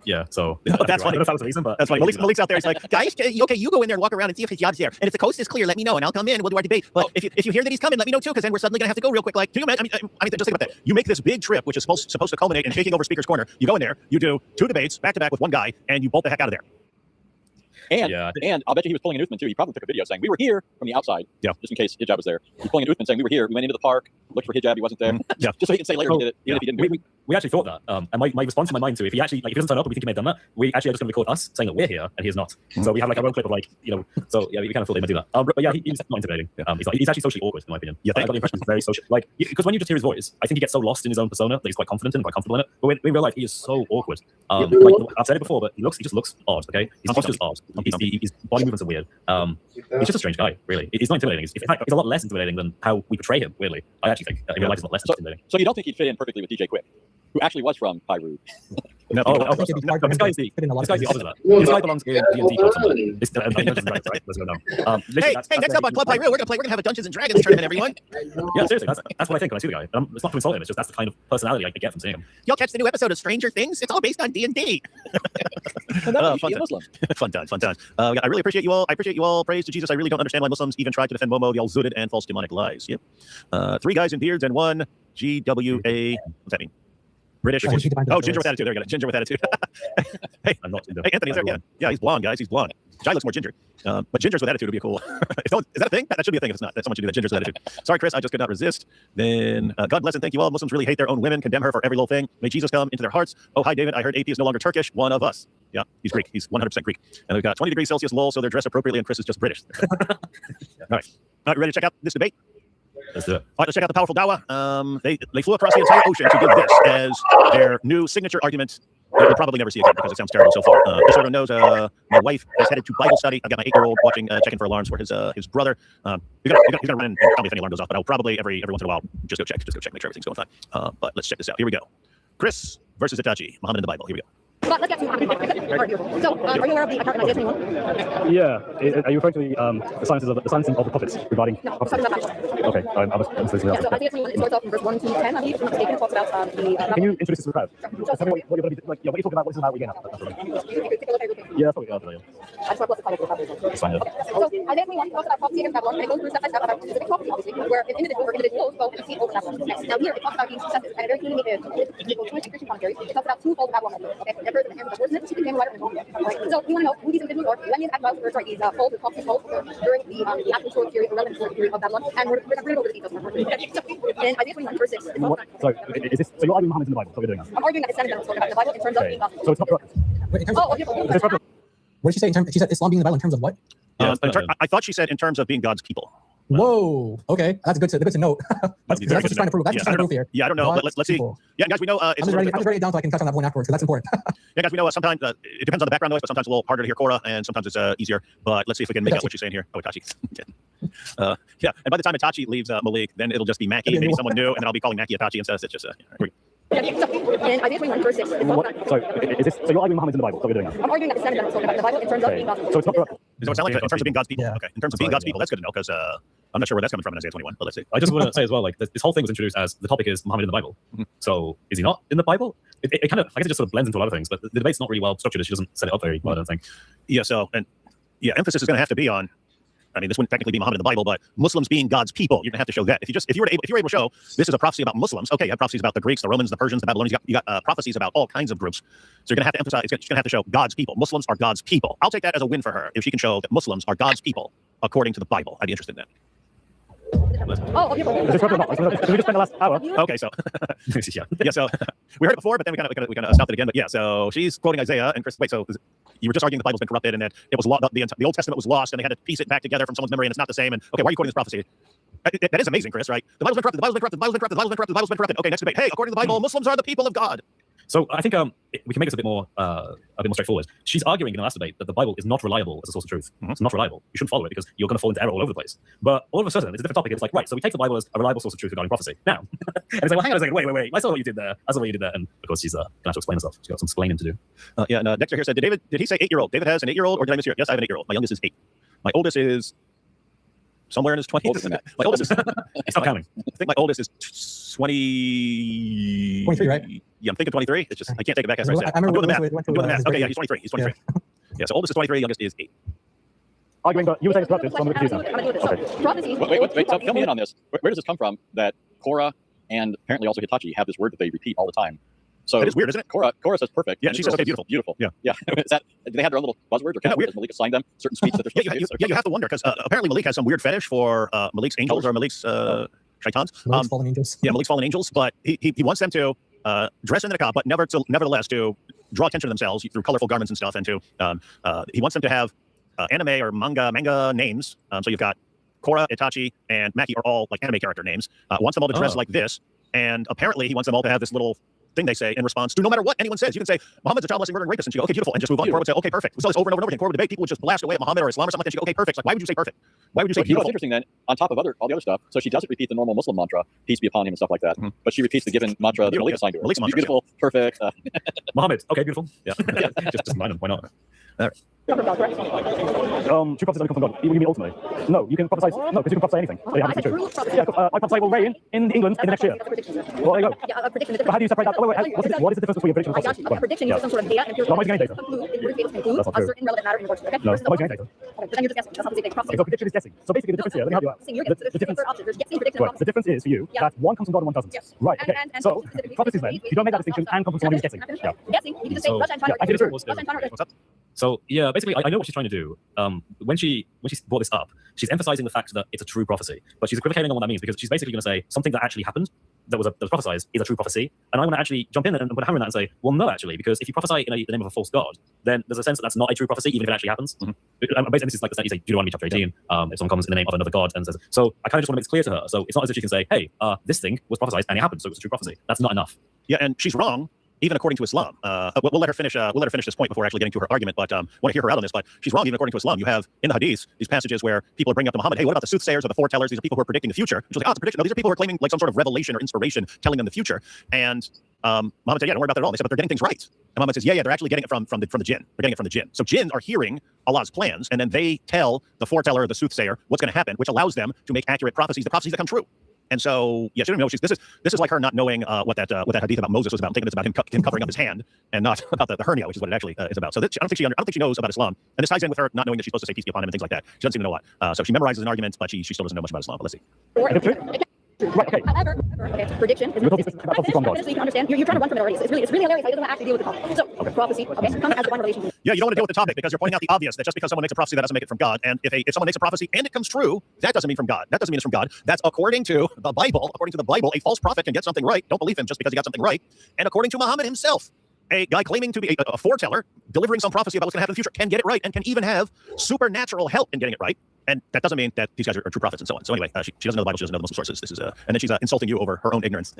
Yeah, so that's funny. I don't know if that was the reason, but that's funny. Malik's out there. He's like, guys, okay, you go in there and walk around and see if Hijab's there. And if the coast is clear, let me know, and I'll come in. We'll do our debate. But if you hear that he's coming, let me know too, because then we're suddenly gonna have to go real quick. Like, can you imagine? I mean, just think about that. You make this big trip, which is supposed to culminate in taking over Speaker's Corner. You go in there, you do 2 debates back to back with one guy, and you bolt the heck out of there. And I'll bet you he was pulling an Uthman too. He probably took a video saying, we were here from the outside, just in case Hijab was there. He's pulling an Uthman saying, we were here. We went into the park, looked for Hijab, he wasn't there. Just so he can say later he did it, even if he didn't do it. We actually thought that. And my response in my mind to if he actually, like, if he doesn't turn up and we think he may have done that, we actually are just going to record us saying that we're here and he is not. So we have like a road clip of like, so yeah, we kind of thought they might do that. But yeah, he's not intimidating. He's actually socially awkward in my opinion. Yeah, I got the impression he's very social. Like, because when you just hear his voice, I think he gets so lost in his own persona that he's quite confident and quite comfortable in it. But in real life, he is so awkward. Like, I've said it before, but he just looks odd. Okay, his posture's odd. His body movements are weird. He's just a strange guy, really. He's not intimidating. In fact, he's a lot less intimidating than how we portray him. Weirdly, I actually think in real life he's not less intimidating. So you don't think he'd fit in perfectly with DJ Quick, who actually was from Pyru? No, this guy's the opposite of that. This guy belongs in D&D club somewhere. Hey, next up on Club Hyrule, we're gonna have a Dungeons and Dragons tournament, everyone. Yeah, seriously, that's what I think when I see the guy. It's not to insult him, it's just that's the kind of personality I get from seeing him. Y'all catch the new episode of Stranger Things? It's all based on D&D. Fun times. I really appreciate you all. I appreciate you all. Praise to Jesus. I really don't understand why Muslims even try to defend Momo, the all-zooted and false demonic lies. Yep. 3 guys in beards and 1 GWA. What's that mean? British. Oh, ginger with attitude. There we go. Ginger with attitude. Hey, I'm not ginger. Hey, Anthony's there. Yeah, he's blonde, guys. He's blonde. Jai looks more ginger. But gingers with attitude would be a cool. Is that a thing? That should be a thing if it's not. That someone should do that. Gingers with attitude. Sorry, Chris, I just could not resist. Then God bless and thank you all. Muslims really hate their own women, condemn her for every little thing. May Jesus come into their hearts. Oh, hi, David. I heard AP is no longer Turkish. One of us. Yeah, he's Greek. He's 100% Greek. And we've got 20 degrees Celsius lol, so they're dressed appropriately, and Chris is just British. All right. You ready to check out this debate? Let's do it. All right, let's check out the powerful Dawa. They flew across the entire ocean to give this as their new signature argument that we'll probably never see again because it sounds terrible so far. Just so everyone knows, my wife has headed to Bible study. I've got my 8-year-old watching, checking for alarms for his brother. He's gonna run and tell me if any alarm goes off, but I'll probably every once in a while just go check, make sure everything's going fine. But let's check this out. Here we go. Chris versus Itachi, Muhammad in the Bible. Here we go. But let's get to Muhammad. All right, beautiful. So, are you aware of the account in Isaiah 21? Yeah. Are you referring to the silences of the prophets regarding? No, I'm talking about that. Okay. I was listening Yeah, so Isaiah 21, it starts off from verse 1 to 10, I believe, if I'm not mistaken. It talks about Can you introduce this to the crowd? Tell me what you're going to be like. Yeah, what you talk about? What this is about again? Yeah, that's what we I just want to plus the title for the It's fine. Yeah. So, Isaiah 21 talks about prophecy against Babylon, and it goes through step by step about specific prophecy, obviously, where an individual or individuals go and see over Babylon. Now, here, it talks about being successive, and it very clearly Christian commentaries. It talks about two folds of Babylon. Okay, it occurs in the hands of the horsemen, chief and writer, and right. So, we want to know who these individuals are, when these exiles, or sorry, these folds or prophecy folds during the actual short period, or relevant short period of Babylon, and we're going to go over the details. In Isaiah 21, verse 6, it talks about. So, is this? So you're arguing Muhammad's in the Bible? So we're doing that. I'm arguing that it's centered on the Bible in terms of being gospel. So it's not correct. Wait, in terms of, Oh, what did she say in terms? She said Islam being in the Bible in terms of what? I thought she said in terms of being God's people. Whoa. Okay, that's good to note. that's what she's trying to prove. That's what she's trying to prove here. Yeah, I don't know. Let's see. People. Yeah, guys, we know. I'm just writing it down so I can touch on that one afterwards because that's important. Yeah, guys, we know sometimes it depends on the background noise, but sometimes it's a little harder to hear Korah, and sometimes it's easier. But let's see if we can make out what she's saying here. Oh, Itachi. Yeah, and by the time Itachi leaves Malik, then it'll just be Mackie, maybe someone new, and then I'll be calling Mackie Itachi instead. It's just in Isaiah 21, verse 6, it talks about. So is this? So you're arguing Muhammad's in the Bible? So we're doing that. I'm arguing that it's centered on the Bible in terms of being gospel. So it's not correct. Does it sound like in terms of being God's people? Yeah. Okay, in terms of being God's people, that's good to know because I'm not sure where that's coming from in Isaiah 21, but let's see. I just want to say as well, like this whole thing was introduced as the topic is Muhammad in the Bible. So is he not in the Bible? It kind of, I guess it just sort of blends into a lot of things, but the debate's not really well structured. She doesn't set it up very well, I don't think. Yeah, so, and yeah, emphasis is going to have to be on, I mean, this wouldn't technically be Muhammad in the Bible, but Muslims being God's people, you're going to have to show that. If you were able to show this is a prophecy about Muslims, okay, you have prophecies about the Greeks, the Romans, the Persians, the Babylonians, you got prophecies about all kinds of groups. So you're going to have to emphasize, she's going to have to show God's people. Muslims are God's people. I'll take that as a win for her if she can show that Muslims are God's people according to the Bible. I'd be interested in that. Oh, Is this correct or not? We just spent the last hour. Okay, so yeah, so we heard it before, but then we kind of stopped it again. But yeah, so she's quoting Isaiah, and Chris, wait, so you were just arguing the Bible's been corrupted and that it was the Old Testament was lost, and they had to piece it back together from someone's memory, and it's not the same. And okay, why are you quoting this prophecy? That is amazing, Chris. Right? The Bible's been corrupted. The Bible's been corrupted. The Bible's been corrupted. The Bible's been corrupted. The Bible's been corrupted. Okay, next debate. Hey, according to the Bible, Muslims are the people of God. So I think we can make this a bit more straightforward. She's arguing in the last debate that the Bible is not reliable as a source of truth. It's not reliable. You shouldn't follow it because you're going to fall into error all over the place. But all of a sudden, it's a different topic. It's like, right, so we take the Bible as a reliable source of truth regarding prophecy. Now, and it's like, well, hang on a second, wait. I saw what you did there. I saw what you did there. And of course, she's going to have to explain herself. She's got some explaining to do. Yeah, and Dexter here said, did he say 8-year-old? David has an 8-year-old, or did I mishear? Yes, I have an 8-year-old. My youngest is 8. My oldest is somewhere in his 20s. Older than that. My oldest is, Stop counting. I think my oldest is 23, right? Yeah, I'm thinking 23. It's just, I can't take it back. As I said. I remember I'm doing the math. we went I'm doing the to, math. Okay, yeah, he's 23. He's 23. Yeah, so oldest is 23, youngest is 8. Arguing, but you were saying it's corrupted, so I'm confused now. Okay. Wait, so fill me in on this. Where does this come from that Korah and apparently also Hitachi have this word that they repeat all the time? So that is weird, isn't it? Korah says perfect. Yeah, she says, okay, beautiful. Beautiful. Yeah. Is that, do they have their own little buzzwords or Yeah, does weird. Malik assign them certain speech that they're supposed to use? You have to wonder because apparently Malik has some weird fetish for Malik's angels or Malik's shaitans. Malik's fallen angels. Yeah, Malik's fallen angels, but he wants them to dress in the niqab, but nevertheless to draw attention to themselves through colorful garments and stuff, and to he wants them to have anime or manga names. So you've got Korah, Itachi, and Mackie are all like anime character names. Wants them all to dress like this, and apparently he wants them all to have this little thing they say in response to no matter what anyone says. You can say Muhammad's a child molesting, murdering rapist, and she go, okay, beautiful, and just move on. Korah would say, okay, perfect. We saw this over and over and over again. Korah would debate. People would just blast away at Muhammad or Islam or something like that. She go, okay, perfect. It's like, why would you say perfect? Why would you say You know beautiful? what's interesting then, on top of all the other stuff, so she doesn't repeat the normal Muslim mantra, peace be upon him and stuff like that, but she repeats the given mantra that Malik assigned to her. Malik's mantra, Beautiful, perfect. Muhammad, okay, beautiful. Yeah, just combine them. Why not? All right. True prophecies only come from God. You mean ultimately? No, you can prophesy. No, because you can prophesy anything. They happen to be true. Yeah, I prophesy will rain in England in the next year. Well, there you go. Yeah, a prediction is But how do you separate that? What is the difference between a prediction and I got prophecy? you. A prediction uses some sort of data and empirical Nobody's getting data. conclude That's not a true. certain relevant matter in your work. Okay? No, Versus the nobody's getting data. Okay, but then you're just guessing. That's not what they Okay, so prediction is guessing. So basically the difference here, let me help you out. Guessing, you're guessing. The difference, There are options. There's guessing, prediction, and right, the difference is for you Yeah. that one comes from God and one doesn't. Yes. Right, okay. And So specifically- prophecies then, you don't make that distinction and come from someone who's guessing. Yeah. Guessing, you can just say So, Russia and yeah, China. I think it's true. Russia and China. What's up? So yeah, basically, I know what she's trying to do. When she brought this up, she's emphasizing the fact that it's a true prophecy, but she's equivocating on what that means, because she's basically going to say something that actually happened, that was prophesied, is a true prophecy. And I want to actually jump in and put a hammer in that and say, well, no, actually, because if you prophesy in the name of a false god, then there's a sense that that's not a true prophecy, even if it actually happens. Basically, this is like the sentence you say, Deuteronomy chapter 18. If someone comes in the name of another god and says, so I kind of just want to make it clear to her. So it's not as if she can say, hey, this thing was prophesied and it happened, so it was a true prophecy. That's not enough. Yeah, and she's wrong, even according to Islam. We'll let her finish. We'll let her finish this point before actually getting to her argument. But want to hear her out on this. But she's wrong, even according to Islam. You have in the Hadith these passages where people are bringing up to Muhammad, hey, what about the soothsayers or the foretellers? These are people who are predicting the future. And she's like, oh, it's a prediction. No, these are people who are claiming like some sort of revelation or inspiration, telling them the future. And Muhammad said, yeah, don't worry about that at all. They said, but they're getting things right. And Muhammad says, yeah, they're actually getting it from the jinn. They're getting it from the jinn. So jinn are hearing Allah's plans, and then they tell the foreteller or the soothsayer what's going to happen, which allows them to make accurate prophecies, the prophecies that come true. And so, yeah, she didn't know. This is like her not knowing what that hadith about Moses was about, thinking it's about him covering up his hand and not about the hernia, which is what it actually is about. So I don't think she knows about Islam, and this ties in with her not knowing that she's supposed to say peace be upon him and things like that. She doesn't seem to know a lot. So she memorizes an argument, but she still doesn't know much about Islam. But let's see. Right, okay. However, prediction is not so you can understand. You're trying to run from it already. So it's really hilarious. He doesn't want to actually deal with the topic. So prophecy, okay, come as divine revelation. Yeah, you don't want to deal with the topic because you're pointing out the obvious, that just because someone makes a prophecy, that doesn't make it from God. And if someone makes a prophecy and it comes true, that doesn't mean from God. That doesn't mean it's from God. That's according to the Bible. According to the Bible, a false prophet can get something right. Don't believe him just because he got something right. And according to Muhammad himself, a guy claiming to be a foreteller, delivering some prophecy about what's going to happen in the future, can get it right and can even have supernatural help in getting it right. And that doesn't mean that these guys are true prophets and so on. So anyway, she doesn't know the Bible. She doesn't know the Muslim sources. This is and then she's insulting you over her own ignorance.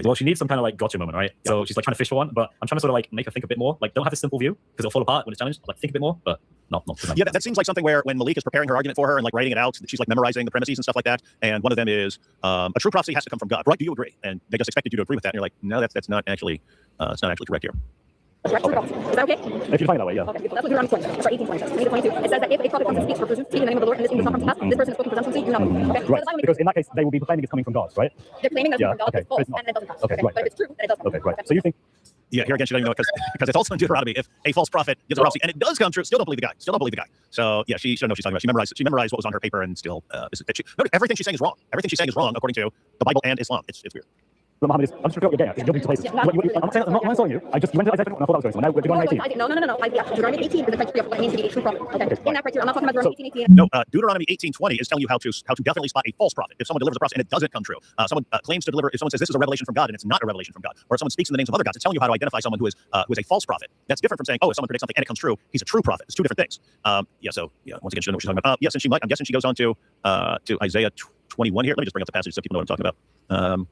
Well, she needs some kind of like gotcha moment, right? Yeah. So she's like trying to fish for one, but I'm trying to sort of like make her think a bit more. Like, don't have a simple view because it'll fall apart when it's challenged. Like, think a bit more, but not. Yeah, that seems like something where when Malik is preparing her argument for her and like writing it out, she's like memorizing the premises and stuff like that. And one of them is a true prophecy has to come from God. Right? Do you agree? And they just expected you to agree with that. And you're like, no, that's not actually it's not actually correct here. Correct. Is that okay? If you find that way, yeah. Okay, that's what Deuteronomy 20, sorry, 18:20 says. 22. It says that if a prophet comes and speaks for speaking in the name of the Lord and this thing does not come to pass, this person is spoken presumptuously, do not believe. Okay? Right, because in that case, they will be proclaiming it's coming from God, right? They're claiming that it's from God, okay. it's false, and it doesn't come. Okay, right. But if it's true, then it does come. Okay, right. So you think... Yeah, here again, she doesn't even know because it's also in Deuteronomy. If a false prophet gives a prophecy and it does come true, still don't believe the guy. Still don't believe the guy. So yeah, she doesn't know what she's talking about. She memorized what was on her paper and still everything she's saying is wrong. Everything she's saying is wrong according to the Bible and Islam. It's weird. But Muhammad I'm just trying to get jumping to places. I'm not insulting you. I just went to Isaiah 21 and I thought that was going. So now we're going to 18. No. Deuteronomy 18 is the criteria of what it means to be a true prophet. Okay. In that criteria, I'm not talking about Deuteronomy 18:18. No, Deuteronomy 18:20 is telling you how to definitely spot a false prophet. If someone delivers a prophecy and it doesn't come true, someone claims to deliver. If someone says this is a revelation from God and it's not a revelation from God, or if someone speaks in the names of other gods, it's telling you how to identify someone who is a false prophet. That's different from saying, oh, if someone predicts something and it comes true, he's a true prophet. It's two different things. Once again, she doesn't know what she's talking about. Yes, and I'm guessing she goes on to Isaiah 21 here. Let me just bring up the passage so people know what I'm talking about.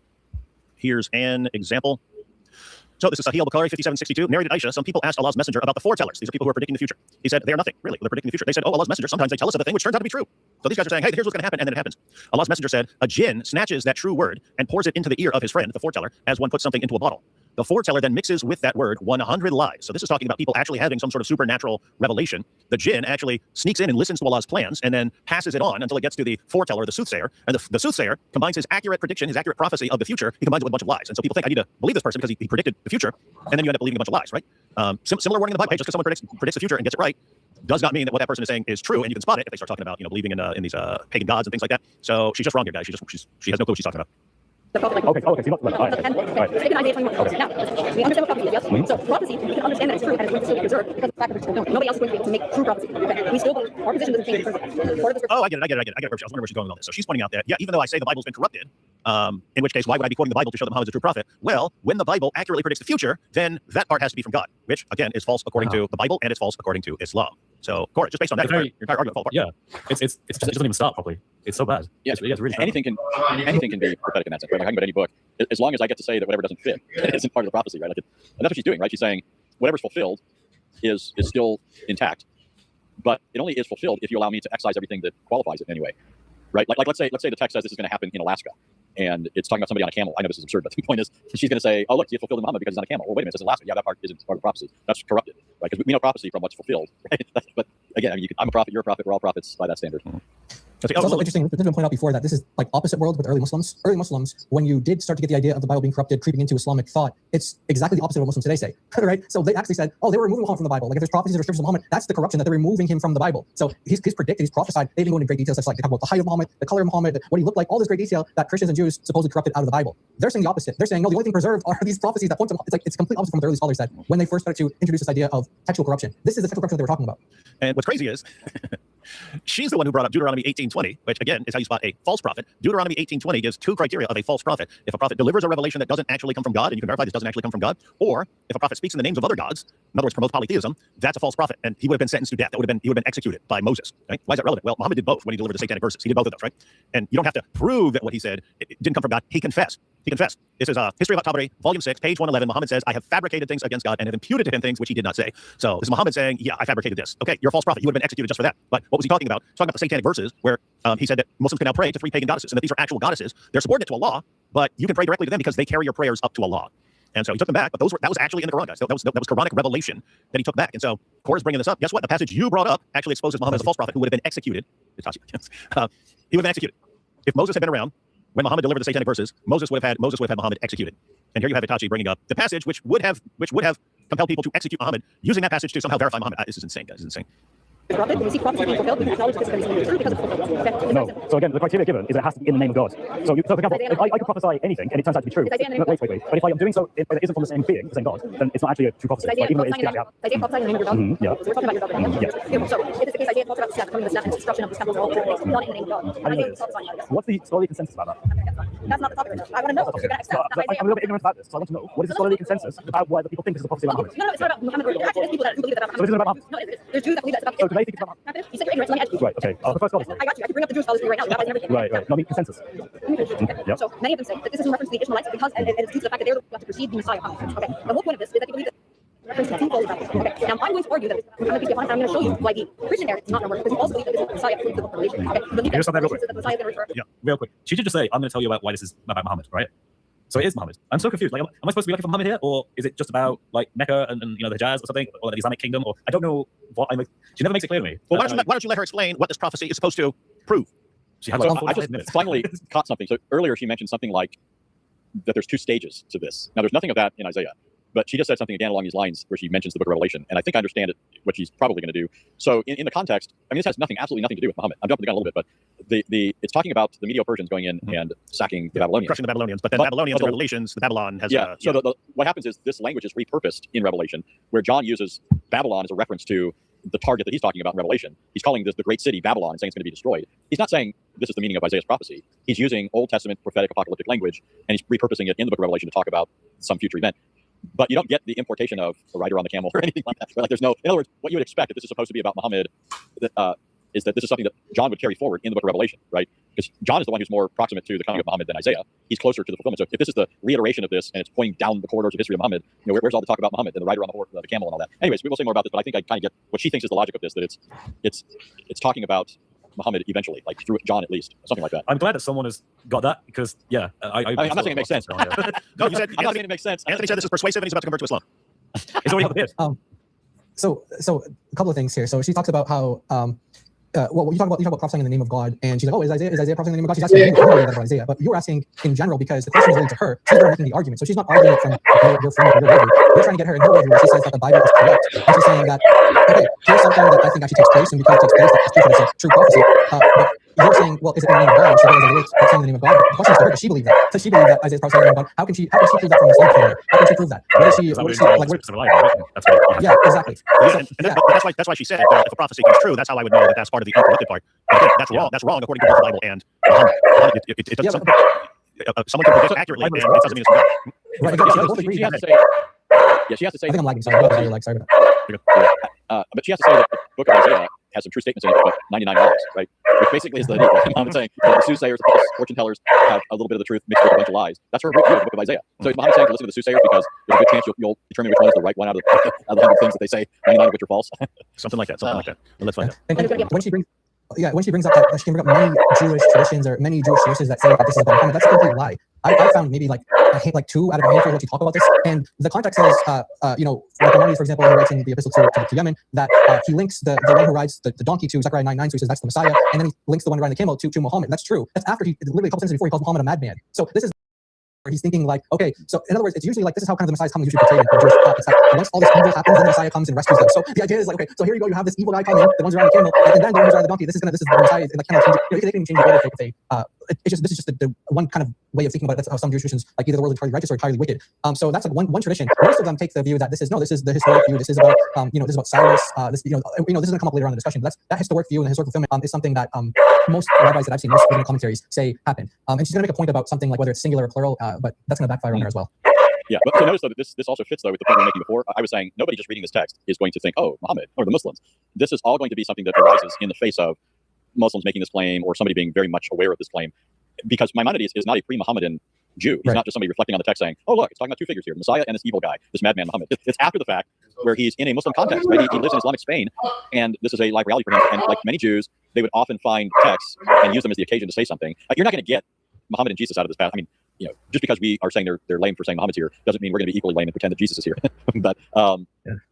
Here's an example. So this is Sahih al-Bukhari 5762. Narrated Aisha, some people asked Allah's messenger about the foretellers. These are people who are predicting the future. He said, they are nothing, really. They're predicting the future. They said, oh, Allah's messenger, sometimes they tell us of the thing which turns out to be true. So these guys are saying, hey, here's what's going to happen, and then it happens. Allah's messenger said, a jinn snatches that true word and pours it into the ear of his friend, the foreteller, as one puts something into a bottle. The foreteller then mixes with that word 100 lies. So this is talking about people actually having some sort of supernatural revelation. The jinn actually sneaks in and listens to Allah's plans and then passes it on until it gets to the foreteller, the soothsayer. And the soothsayer combines his accurate prediction, his accurate prophecy of the future, he combines it with a bunch of lies. And so people think, I need to believe this person because he predicted the future. And then you end up believing a bunch of lies, right? Similar warning in the Bible. Hey, just because someone predicts the future and gets it right does not mean that what that person is saying is true. And you can spot it if they start talking about, believing in these pagan gods and things like that. So she's just wrong here, guys. She has no clue what she's talking about. Okay, so you're not right. Taken Isaiah 21. Now, we understand what prophecy is, yes? So prophecy, we can understand that it's true and it's going to still be preserved because of the fact that people don't. Nobody else is going to be able to make true prophecy. Okay? We still believe our position doesn't change in terms of part of this. Oh, I get it. I was wondering where she's going with all this. So she's pointing out that, yeah, even though I say the Bible's been corrupted, in which case, why would I be quoting the Bible to show that Muhammad's a true prophet? Well, when the Bible accurately predicts the future, then that part has to be from God, which, again, is false according to the Bible and it's false according to Islam. So, Cora, just based on that, your entire argument falls apart. Yeah, it doesn't even start properly. It's so bad. Yeah, it's really anything can be prophetic in that sense, right? Like I can read any book, as long as I get to say that whatever doesn't fit isn't part of the prophecy, right? And that's what she's doing, right? She's saying whatever's fulfilled is still intact, but it only is fulfilled if you allow me to excise everything that qualifies it in any way, right? Like let's say the text says this is going to happen in Alaska, and it's talking about somebody on a camel. I know this is absurd, but the point is she's going to say, oh, look, it's fulfilled in Muhammad because he's on a camel. Well, wait a minute, it's in Alaska. Yeah, that part isn't part of prophecy. That's corrupted, right? Because we know prophecy from what's fulfilled, right? But again, I'm a prophet, you're a prophet, we're all prophets by that standard. It's also interesting. It's been pointed out before that this is like opposite world with early Muslims. Early Muslims, when you did start to get the idea of the Bible being corrupted, creeping into Islamic thought, it's exactly the opposite of what Muslims today say, right? So they actually said, oh, they were removing Muhammad from the Bible. Like if there's prophecies or restrictions of Muhammad, that's the corruption, that they're removing him from the Bible. So he's predicted, he's prophesied. They even go into great details, such like they talk about the height of Muhammad, the color of Muhammad, what he looked like, all this great detail that Christians and Jews supposedly corrupted out of the Bible. They're saying the opposite. They're saying, no, the only thing preserved are these prophecies that point to. It's complete opposite from what the early scholars said when they first started to introduce this idea of textual corruption. This is the textual corruption that they were talking about. And what's crazy is she's the one who brought up Deuteronomy 18:20, which again is how you spot a false prophet. Deuteronomy 18:20 gives two criteria of a false prophet. If a prophet delivers a revelation that doesn't actually come from God, and you can verify this doesn't actually come from God, or if a prophet speaks in the names of other gods, in other words, promotes polytheism, that's a false prophet, and he would have been sentenced to death. He would have been executed by Moses. Right? Why is that relevant? Well, Muhammad did both when he delivered the satanic verses. He did both of those, right? And you don't have to prove that what he said it didn't come from God. He confessed. He confessed. This is History of At-Tabari, Volume 6, page 111. Muhammad says, I have fabricated things against God and have imputed to him things which he did not say. So this is Muhammad saying, yeah, I fabricated this. Okay, you're a false prophet. You would have been executed just for that. But what was he talking about? He's talking about the satanic verses where he said that Muslims can now pray to 3 pagan goddesses and that these are actual goddesses. They're subordinate to Allah, but you can pray directly to them because they carry your prayers up to Allah. And so he took them back, but that was actually in the Quran, guys. That was Quranic revelation that he took back. And so Korah's bringing this up. Guess what? The passage you brought up actually exposes Muhammad as a false prophet who would have been executed. He would have been executed. If Moses had been around when Muhammad delivered the satanic verses, Moses would have had Muhammad executed. And here you have Itachi bringing up the passage which would have compelled people to execute Muhammad, using that passage to somehow verify Muhammad. This is insane, guys. This is insane. When we see prophecy being fulfilled, we can acknowledge this is true because it's fulfilled. No. So again, the criteria given is it has to be in the name of God. So, for example, if I could prophesy anything and it turns out to be true, wait. But if I am doing so, if it isn't from the same being, the same God, then it's not actually a true prophecy. Like, even though it is actually Isaiah prophesying in the name of your God. Yeah. So we're talking about your God right now. Yeah. So if it's the case, Isaiah talks about the coming of the and destruction of this temple, not in the name of God. What's the scholarly consensus about that? That's not the topic. I want to know if you're going to accept that I'm a little bit ignorant about this, so I want to know what is the scholarly consensus about why the people think this is a prophecy about Muhammad. No, it's not about Muhammad. Actually, there's people that believe that about So this is about Muhammad. No, there's Jews that believe that it's about. So do they think it's about Muhammad? You said you're ignorant. Let me educate you. Right, okay. The first scholarly. I got you. I can bring up the Jewish scholars for you right now. Rabbis and everything. Right. No, I mean consensus. Okay. So many of them say that this is in reference to the Ishmaelites because and it's due to the fact that they're the ones to precede the Messiah. Okay. The whole point of this is that they believe that reference to twofold revelation. Okay. Now I'm going to argue that I'm going to show you why the Christian narrative is not numbered because you also believe that this is the Messiah according to the book of Revelation. Okay. You believe Can you stop that real quick? that the Messiah is going to return. Yeah, real quick. She did just say, I'm going to tell you about why this is about Muhammad, right? So it is Muhammad. I'm so confused. Like, am I supposed to be looking for Muhammad here, or is it just about like Mecca and the Hijaz or something, or the Islamic kingdom? Or I don't know what I'm. She never makes it clear to me. Well, why don't you let her explain what this prophecy is supposed to prove? She had like So I 45 just minutes. finally caught something. So earlier she mentioned something like that there's 2 stages to this. Now there's nothing of that in Isaiah, but she just said something again along these lines where she mentions the book of Revelation, and I think I understand what she's probably going to do. So in the context, I mean, this has absolutely nothing to do with Muhammad. I'm jumping the gun a little bit, but it's talking about the Medo-Persians going in and sacking the Babylonians, crushing the Babylonians. But then Babylonians in Revelations, the Babylon has So what happens is this language is repurposed in Revelation, where John uses Babylon as a reference to the target that he's talking about in Revelation. He's calling this the great city Babylon and saying it's going to be destroyed. He's not saying this is the meaning of Isaiah's prophecy. He's using Old Testament prophetic apocalyptic language, and he's repurposing it in the book of Revelation to talk about some future event. But you don't get the importation of a rider on the camel or anything like that. Like there's no, in other words, what you would expect if this is supposed to be about Muhammad, is that this is something that John would carry forward in the book of Revelation, right? Because John is the one who's more proximate to the coming of Muhammad than Isaiah. He's closer to the fulfillment. So if this is the reiteration of this and it's pointing down the corridors of history of Muhammad, where's all the talk about Muhammad and the rider on the horse, the camel and all that? Anyways, we will say more about this, but I think I kind of get what she thinks is the logic of this, that it's talking about Muhammad eventually, like through John at least, something like that. I'm glad that someone has got that because, I'm not saying it makes sense. No, you said I'm not saying it makes sense. Anthony said this is persuasive and he's about to convert to Islam. It's already got the beard. So a couple of things here. So she talks about how you talk about prophesying in the name of God, and she's like, oh, is Isaiah prophesying in the name of God? She's asking you about Isaiah, but you were asking in general because the question is related to her. She's making the argument, so she's not arguing it from your framework, your worldview. You're trying to get her in her worldview where she says that the Bible is correct, and she's saying that okay, here's something that I think actually takes place, and because it takes place, that's true, it's a true prophecy. But you're saying, well, is it in the name of God? So what is Isaiah prophesying in the name of God? But the question is to her, does she believe that? Does she believe that Isaiah is prophesying in the name of God? How can she prove that from the Islamic framework? How can she prove that? What is she like? Yeah, exactly. That's why she said that if a prophecy comes true, that's how I would know that that's part of the incorrupted part. Again, that's wrong. That's wrong according to both the Bible and Muhammad. It doesn't. Someone can predict accurately, and it doesn't mean it's God. Right, exactly. She has to say. She has to say. I think I'm lagging. Sorry about that. But she has to say that the book of Isaiah has some true statements in it, but 99 lies, right? Which basically is the Muhammad saying the soothsayers, the fortune tellers have a little bit of the truth mixed with a bunch of lies. That's her view of the book of Isaiah. So is Muhammad saying to listen to the soothsayers because there's a good chance you'll determine which one is the right one out of the 100 things that they say, 99 of which are false? Something like that. Let's find out. And when she brings yeah, when she brings up that she can bring up many Jewish traditions or many Jewish sources that say that this is about Muhammad, that's a complete lie. I found maybe like like 2 out of a handful that you talk about this, and the context says, you know, like Maimonides, for example, he writes in the epistle to Yemen that he links the one who rides the donkey to Zechariah 9:9, so he says that's the Messiah, and then he links the one riding the camel to Muhammad. That's true. That's after he literally a couple sentences before he calls Muhammad a madman. So this is where he's thinking like, okay, so in other words, it's usually like this is how kind of the Messiah's coming usually portrayed in Jewish thought. It's like once all this evil happens, then the Messiah comes and rescues them. So the idea is like, okay, so here you go, you have this evil guy coming, the ones around the camel, and then the ones around the donkey. This is the Messiah, and like kind of change it. You know, they can change it later if they this is just the one kind of way of thinking about it. That's how some Jewish traditions, like either the world is entirely righteous or entirely wicked. So that's like one tradition. Most of them take the view that this is the historic view. This is about you know, this is about Cyrus. This this is gonna come up later on in the discussion. But that historic view and the historical fulfillment is something that most rabbis that I've seen, most rabbinic commentaries say happen. And she's gonna make a point about something like whether it's singular or plural, but that's gonna backfire on her as well. Yeah, but so notice though that this also fits though with the point we were making before. I was saying nobody just reading this text is going to think, oh, Muhammad or the Muslims. This is all going to be something that arises in the face of Muslims making this claim or somebody being very much aware of this claim, because Maimonides is not a pre-Muhammadan Jew. He's not just somebody reflecting on the text saying, oh, look, it's talking about 2 figures here, the Messiah and this evil guy, this madman Muhammad. It's after the fact where he's in a Muslim context, right? He lives in Islamic Spain, and this is a live reality for him. And like many Jews, they would often find texts and use them as the occasion to say something. You're not going to get Muhammad and Jesus out of this path. I mean, you know, just because we are saying they're lame for saying Muhammad's here doesn't mean we're going to be equally lame and pretend that Jesus is here. But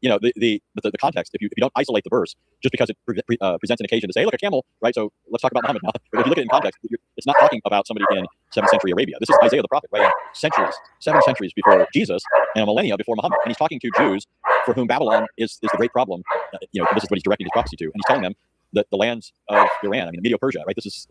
you know, the context, if you don't isolate the verse just because it presents an occasion to say, hey, look, a camel, right? So let's talk about Muhammad now. But if you look at it in context, it's not talking about somebody in 7th century Arabia. This is Isaiah the prophet, right? Centuries, 7 centuries before Jesus and a millennia before Muhammad, and he's talking to Jews for whom Babylon is the great problem. You know, this is what he's directing his prophecy to, and he's telling them that the lands of Iran, I mean, Medo-Persia, right? This is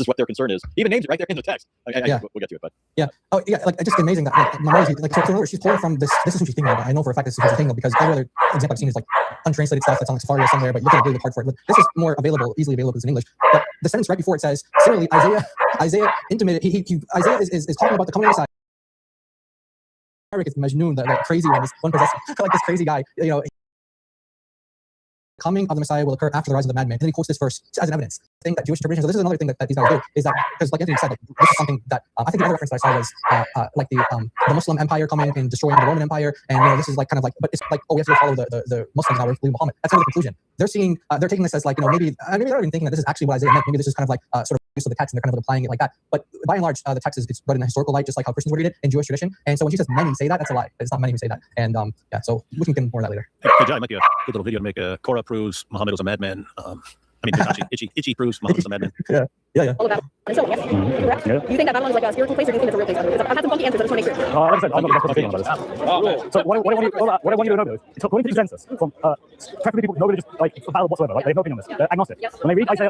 what their concern is. He even names it right there in the text. We'll get to it, but yeah. Oh yeah, like it's just amazing that like so she's pulling from this. This is what she's thinking about. I know for a fact this is what she's thinking of, because every other example I've seen is like untranslated stuff that's on like Safari or somewhere, but you have to really look hard for it. But this is more easily available because in English. But the sentence right before it says, similarly, Isaiah intimated. Isaiah is talking about the coming Messiah. It's Majnun, the crazy one, this one possessed, like this crazy guy, you know. Coming of the Messiah will occur after the rise of the madman. And then he quotes this verse as an evidence. Thing that Jewish interpretation. So this is another thing that these guys do, is that because like Anthony said, like, this is something that I think the other reference that I saw was like the Muslim Empire coming and destroying the Roman Empire, and you know, this is like kind of like, but it's like, oh, we have to follow the Muslims now, we believe Muhammad. That's another conclusion. They're seeing, they're taking this as like, you know, maybe they're not even thinking that this is actually what Isaiah meant. Maybe this is kind of like sort of use of the text, and they're kind of applying it like that. But by and large, the text is read in a historical light, just like how Christians would read it in Jewish tradition. And so when she says many say that, that's a lie. It's not many who say that. And yeah, so we can get more of that later. Hey, John, I might be a good little video to make. Korah proves Muhammad was a madman. I mean, actually, Itchy proves Muhammad was a madman. Yeah. All of that. And so, yes, correct? Do you think that Babylon is like a spiritual place, or do you think it's a real place? Because I've had some funky answers, I just want to make sure. Like I said, I'm not the best person about this. So what I want you to know though is, it's according to the consensus from preferably people, nobody just like valid whatsoever, right? They have no opinion on this. They're agnostic. Yes. When they read Isaiah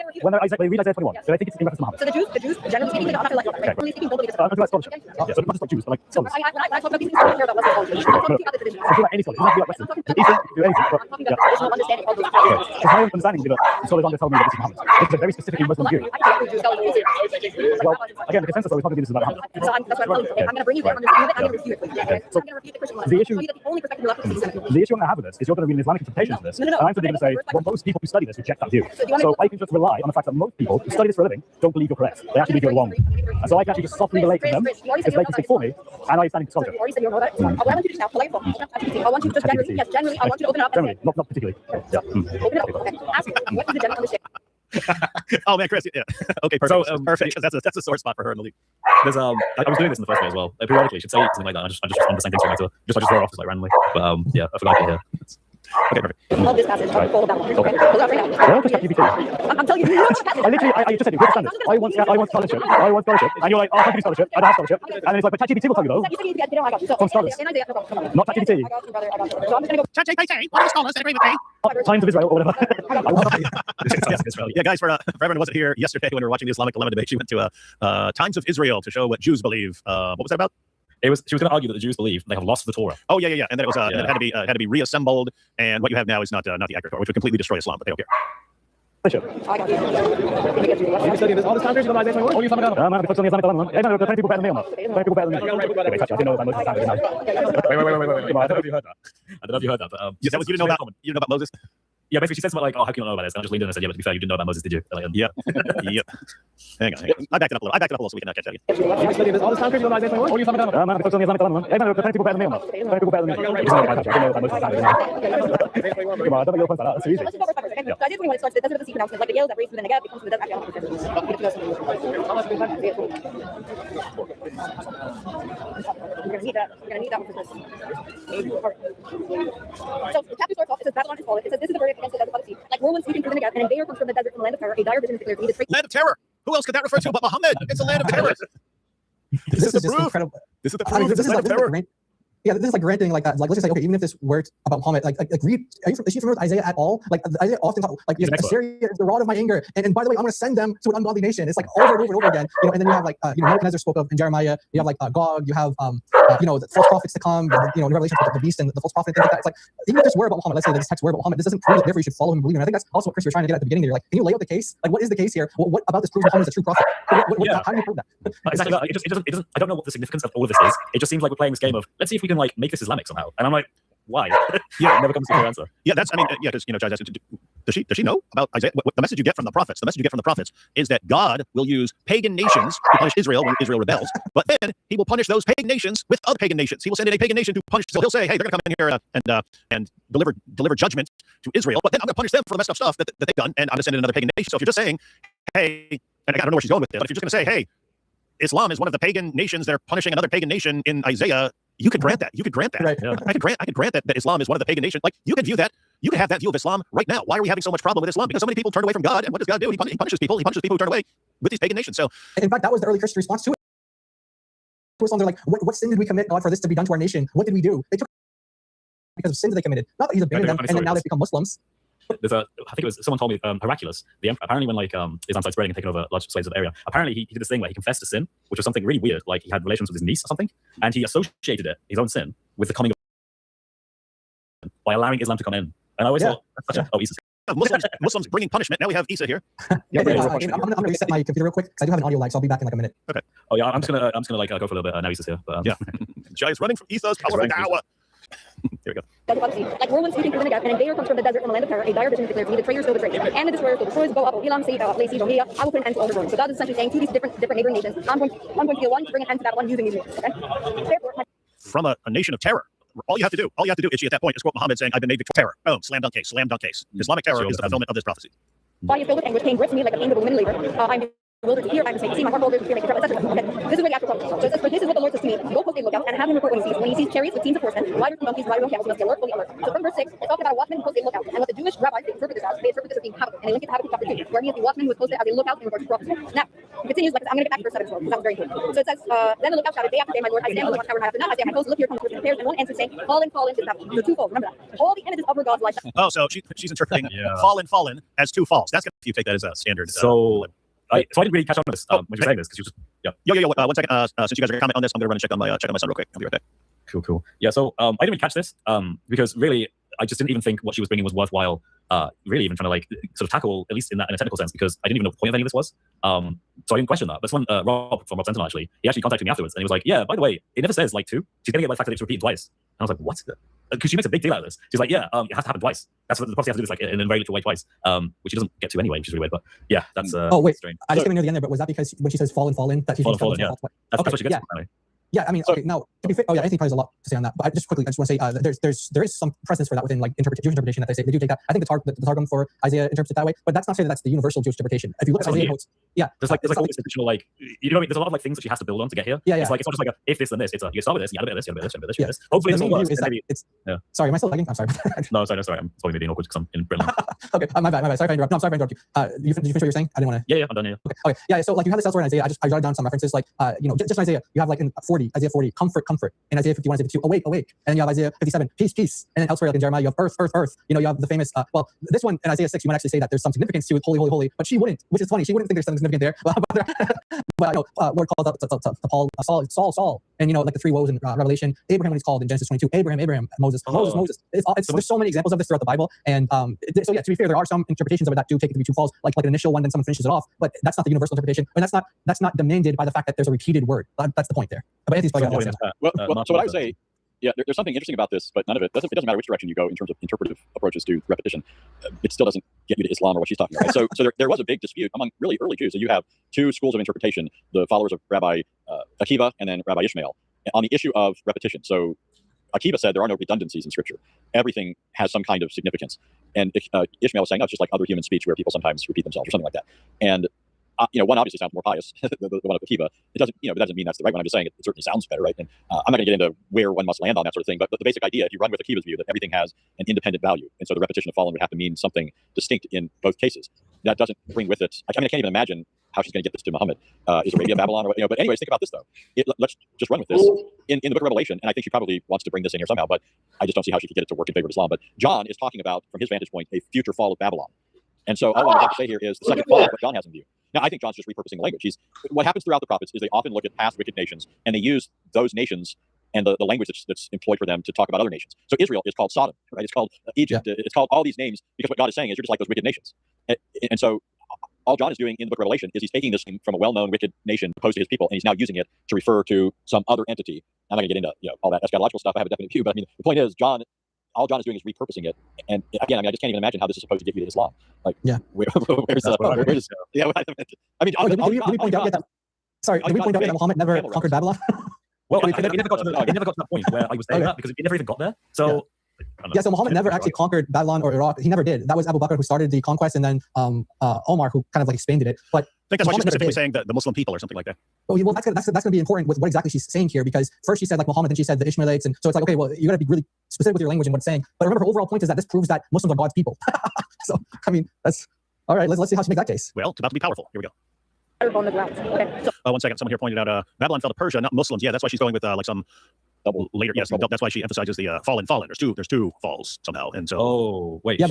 21, so they think it's in reference to Muhammad. So the Jews, generally speaking, I'm not going to let you right? Generally speaking, don't believe it's I'm talking about scholarship. Yeah, so not just like Jews, but like scholars. When I talk about these things, I don't care about Western culture. I'm talking about the tradition. I'm talking about any scholar. It doesn't have to be like Western. Eastern, do anything. I'm talking about the traditional understanding of those things. Because my understanding would be that scholars aren't just telling me that this is Muhammad. This is a very specifically Muslim view. Well, again, the consensus always probably this is about Muhammad. So that's what I'm telling you. I'm going to bring you there. I'm going to refute it for you. So I'm going to refute the Christian one. the issue, Tell you that the only perspective left is the issue I'm going to have with this is you're going to read an Islamic interpretation of this, and I'm going to say, well, most people who study this reject that view. So I can just rely on the fact that most people who study this for a living don't believe you're correct. They actually believe you're wrong. And so I can actually just softly relate to them because they can speak for me, and I stand in scholarship. What I want you to do now, polite phone. I want you to just generally, I want you to open it up. Generally, not particularly. Yeah. Open it up. Okay. Ask me, what is the general understanding? Oh man, Chris, yeah. Okay, perfect. So perfect. That's a sore spot for her in the league. There's I was doing this in the first way as well. Periodically, she'd say something like that. I just respond the same thing to her. I just throw her off just like randomly. But yeah, I forgot to hear. Okay, perfect. Love this passage. Right. Pull it down. Okay. Pull it out right now. I'm telling you, I just said it. I want scholarship. And you're like, oh, I can do scholarship. I don't have scholarship. And then it's like, but ChatGPT will tell you though. You said you get I got you. So, from scholars. Not ChatGPT. I got you, brother. I got you. So I'm just going to go. ChatGPT, one of the scholars that agree with me. Times of Israel or whatever. Yeah, guys, for everyone who wasn't here yesterday when we were watching the Islamic dilemma debate, she went to Times of Israel to show what Jews believe. What was that about? She was going to argue that the Jews believe they have lost the Torah. Oh yeah, and then it was and it had to be reassembled, and what you have now is not the accurate Torah, which would completely destroy Islam, but they don't care. I got you. You studying this all this time? You're going to Isaiah 21? Oh, you're Islamic dilemma. I'm focusing on the Islamic dilemma. Yeah, no, there are 20 people better than me on that. 20 people better than me. Okay, touch it. I didn't know about Moses. Wait. I don't know if you heard that. But You didn't know about Moses? Yeah, basically she said something like, "Oh, how can you not know about this?" And I just leaned in and said, "Yeah, but to be fair, you didn't know about Moses, did you?" Like, Yep. Yep. Hang on. I backed it up a little so we can catch that again. You study this all this time, Christian Isaiah 21? Or you something I'm not focused on the Islamic dilemma. Hey, man, plenty people better than me. Plenty people better than me. I didn't know about Moses. Come on, don't make your point about that. That's too easy. Let's just go over okay? So I did when it starts, it doesn't have the secret announcement, like the yellow that races within the gap, it comes to the desert, actually, I'm not We're gonna need that. We're gonna need that one for this. So the chapter starts off, it says Babylon is fallen. It says this is the verdict against the desert of the sea. Like whirlwinds sweeping through the gap, and an invader comes from the desert from the land of terror. A dire vision is declared to be the Land of terror. Who else could that refer to but Muhammad? It's a land of terror. This is the just proof. incredible. This is the I mean, proof. this is Land like of terror. yeah, this is like ranting like that. Like, let's just say, okay, even if this worked about Muhammad, like read, is you familiar with Isaiah at all? Like, Isaiah often talk, like, Assyria is the rod of my anger, and by the way, I'm going to send them to an ungodly nation. It's like over and over and over again, you know. And then you have like, Nebuchadnezzar spoke of in Jeremiah. You have like Gog. You have, the false prophets to come. In Revelation, the beast and the false prophet. And things like that. It's like even if this were about Muhammad, let's say that this text were about Muhammad, this doesn't prove that therefore you should follow him and believe him. I think that's also what Chris, you're trying to get at the beginning there. Like, can you lay out the case? Like, what is the case here? What about this proves Muhammad is a true prophet? How do you prove that? Exactly. It doesn't. I don't know what the significance of all of this is. It just seems like we're playing this game of let's see if we can like make this Islamic somehow. And I'm like, why? Yeah, it never comes to a clear answer. Yeah, that's. I mean, yeah, because Jai's asking, does she know about Isaiah? What the message you get from the prophets? The message you get from the prophets is that God will use pagan nations to punish Israel when Israel rebels, but then He will punish those pagan nations with other pagan nations. He will send in a pagan nation to punish. So He'll say, hey, they're going to come in here and deliver judgment to Israel, but then I'm going to punish them for the messed up stuff that they've done, and I'm going to send in another pagan nation. So if you're just saying, hey, and I don't know where she's going with it, but if you're just going to say, hey, Islam is one of the pagan nations, they're punishing another pagan nation in Isaiah, you could grant that. You could grant that. Right. Yeah. I could grant that Islam is one of the pagan nations. Like, you could view that. You could have that view of Islam right now. Why are we having so much problem with Islam? Because so many people turned away from God. And what does God do? He punishes people. He punishes people who turn away with these pagan nations. So, in fact, that was the early Christian response to it. They're like, what sin did we commit, God, for this to be done to our nation? What did we do? They took because of sins they committed. Not that He's abandoning them, and then now they've become Muslims. There's I think it was someone told me Heraclius, the emperor, apparently when like Islam started spreading and taking over large slaves of the area, apparently he did this thing where he confessed to sin, which was something really weird. Like he had relations with his niece or something, and he associated his own sin with the coming of by allowing Islam to come in. And I always thought, that's such a Muslims bringing punishment. Now we have Isa here. I'm gonna reset my computer real quick because I do have an audio lag, so I'll be back in like a minute. Okay. Oh yeah, I'm just gonna like go for a little bit. Now Isa's here, but yeah. Jai is running from Isa's power now. Here we go. Like whirlwinds sweeping through the gap, and an invader comes from the desert from the land of terror. A dire vision is declared to be the traitor still betrayed, and the destroyer still destroys. Go up, Elam, say, lay siege on Media. I will put an end to all the ruins. So God is essentially saying to these different neighboring nations, I'm going to be the one to bring an end to Babylon using these nations. Okay. Therefore, from a nation of terror. All you have to do, Itchy, at that point is quote Muhammad saying, I've been made victorious. Terror. Oh, slam dunk case. Islamic terror is the fulfillment of this prophecy. Body is filled with anguish, pain grips me like the pain of a woman in labor. I'm bewildered to hear, I'm see my heart bewildered to fear, make it etc. Okay. This is where the actual prophecy. So it says, for this is what the Lord says to me, go post a lookout and have him report when he sees. When he sees chariots with teams of horsemen, riders and donkeys, riders on camels, he must be alert, fully alert. So from verse 6, it's talking about a watchman who posted a lookout. And what the Jewish rabbis, they interpret this as being Habakkuk. And they link it to Habakkuk chapter 2, where he is the watchman who was posted as a lookout in regards to prophecy. Now, it continues like this. I'm going to get back to verse 7 as well, because that was very important. So it says, then the lookout shouted, day after day, my Lord, I stand on the watchtower night after night. I say, my host, look here comes the repairs, and one answered saying, fallen is that. So twofold, remember that. All the images of our God's life. Oh, so she's interpreting fallen as two falls. That's if you take that as a standard. So I didn't really catch on to this when you were saying this because you just Yo. 1 second. Since you guys are going to comment on this, I'm going to run and check on my son real quick. I'll be right back. Cool. Yeah. So I didn't really catch this because really I just didn't even think what she was bringing was worthwhile. Really even trying to like sort of tackle, at least in a technical sense, because I didn't even know what the point of any of this was. So I didn't question that. But when Rob from Rob Sentinel he actually contacted me afterwards and he was like, yeah, by the way, it never says like two. She's going to get like the fact that it's repeated twice. And I was like, what? Because she makes a big deal out of this. She's like, yeah, it has to happen twice. That's what the prophecy has to do this like in a very literal way twice, which she doesn't get to anyway, which is really weird. But yeah, that's oh wait, strange. I just came near the end there, but was that because when she says fallen, that she fallen, yeah. That's what she gets. Yeah, I mean, okay, now to be fair, I think probably has a lot to say on that. But I just want to say there is some precedence for that within like Jewish interpretation that they do take that. I think the Targum for Isaiah interprets it that way, but that's not saying that that's the universal Jewish interpretation. If you look at Isaiah quotes, there's always additional like you know what I mean. There's a lot of like things that she has to build on to get here. Yeah. It's like it's not just like if this then this. It's you start with this, you add a bit of this, you add a bit of this, you add a bit of this. Hopefully this all works. Sorry, am I still lagging? I'm sorry. No, sorry. I'm probably being awkward because I'm in Britain. Okay, my bad. Sorry if I interrupt. No, I'm sorry if I interrupt you. You finish what you're saying? I didn't want to. Yeah, I'm done here. Okay. Yeah. So like you have this elsewhere in Isaiah. I jotted down some references like just in Isaiah you have like in Isaiah 40, comfort. In Isaiah 51, Isaiah 52, awake. And then you have Isaiah 57, peace. And then elsewhere like in Jeremiah you have earth. You have the famous this one in Isaiah 6 you might actually say that there's some significance to it, holy. But she wouldn't, which is funny. She wouldn't think there's something significant there. But I know Lord called up to Paul, Saul, and like the three woes in Revelation. Abraham when he's called in Genesis 22. Abraham, Moses. There's so many examples of this throughout the Bible. And so yeah, to be fair, there are some interpretations of it that do take it to be two falls, like an initial one, then someone finishes it off. But that's not the universal interpretation, and that's not demanded by the fact that there's a repeated word. That's the point there. But so what I would say, Yeah, there's something interesting about this, but none of it doesn't matter which direction you go in terms of interpretive approaches to repetition. It still doesn't get you to Islam or what she's talking about. Right? So there was a big dispute among really early Jews. So you have two schools of interpretation: the followers of Rabbi Akiva and then Rabbi Ishmael on the issue of repetition. So Akiva said there are no redundancies in Scripture; everything has some kind of significance. And Ishmael was saying, no, it's just like other human speech where people sometimes repeat themselves or something like that. And one obviously sounds more pious, the one of Akiva. It doesn't, that doesn't mean that's the right one. I'm just saying it certainly sounds better, right? And I'm not going to get into where one must land on that sort of thing, but the basic idea, if you run with Akiva's view, that everything has an independent value, and so the repetition of fallen would have to mean something distinct in both cases. That doesn't bring with it. I can't even imagine how she's going to get this to Muhammad. Is Arabia Babylon, or But anyways, think about this though. Let's just run with this in the Book of Revelation, and I think she probably wants to bring this in here somehow, but I just don't see how she could get it to work in favor of Islam. But John is talking about, from his vantage point, a future fall of Babylon. And so all I have to say here is the second fall is what John has in view. Now, I think John's just repurposing the language. What happens throughout the prophets is they often look at past wicked nations, and they use those nations and the language that's employed for them to talk about other nations. So Israel is called Sodom, right? It's called Egypt. Yeah. It's called all these names because what God is saying is you're just like those wicked nations. And so all John is doing in the Book of Revelation is he's taking this from a well-known wicked nation opposed to his people, and he's now using it to refer to some other entity. I'm not going to get into all that eschatological stuff. I have a definite view, but I mean, the point is, all John is doing is repurposing it. And again, I just can't even imagine how this is supposed to get you to Islam. Like, yeah, where's yeah. I mean, did we point out yet that? Sorry, did we point out that Muhammad never conquered Babylon? Well, it never got to that point where I was saying that because it never even got there. So. Yeah, so Muhammad never actually conquered Babylon or Iraq. He never did. That was Abu Bakr who started the conquest, and then Omar who kind of like expanded it. But I think that's why she's specifically saying the Muslim people or something like that. Well, that's going to be important with what exactly she's saying here, because first she said like Muhammad, then she said the Ishmaelites, and so it's like, okay, well, you got to be really specific with your language and what it's saying. But remember, her overall point is that this proves that Muslims are God's people. So I mean, that's all right. Let's see how she makes that case. Well, it's about to be powerful. Here we go. On the ground. Okay. So, 1 second. Someone here pointed out Babylon fell to Persia, not Muslims. Yeah, that's why she's going with like some double later. Yes, that's why she emphasizes the fallen. There's two falls somehow, and so. Oh wait, yeah,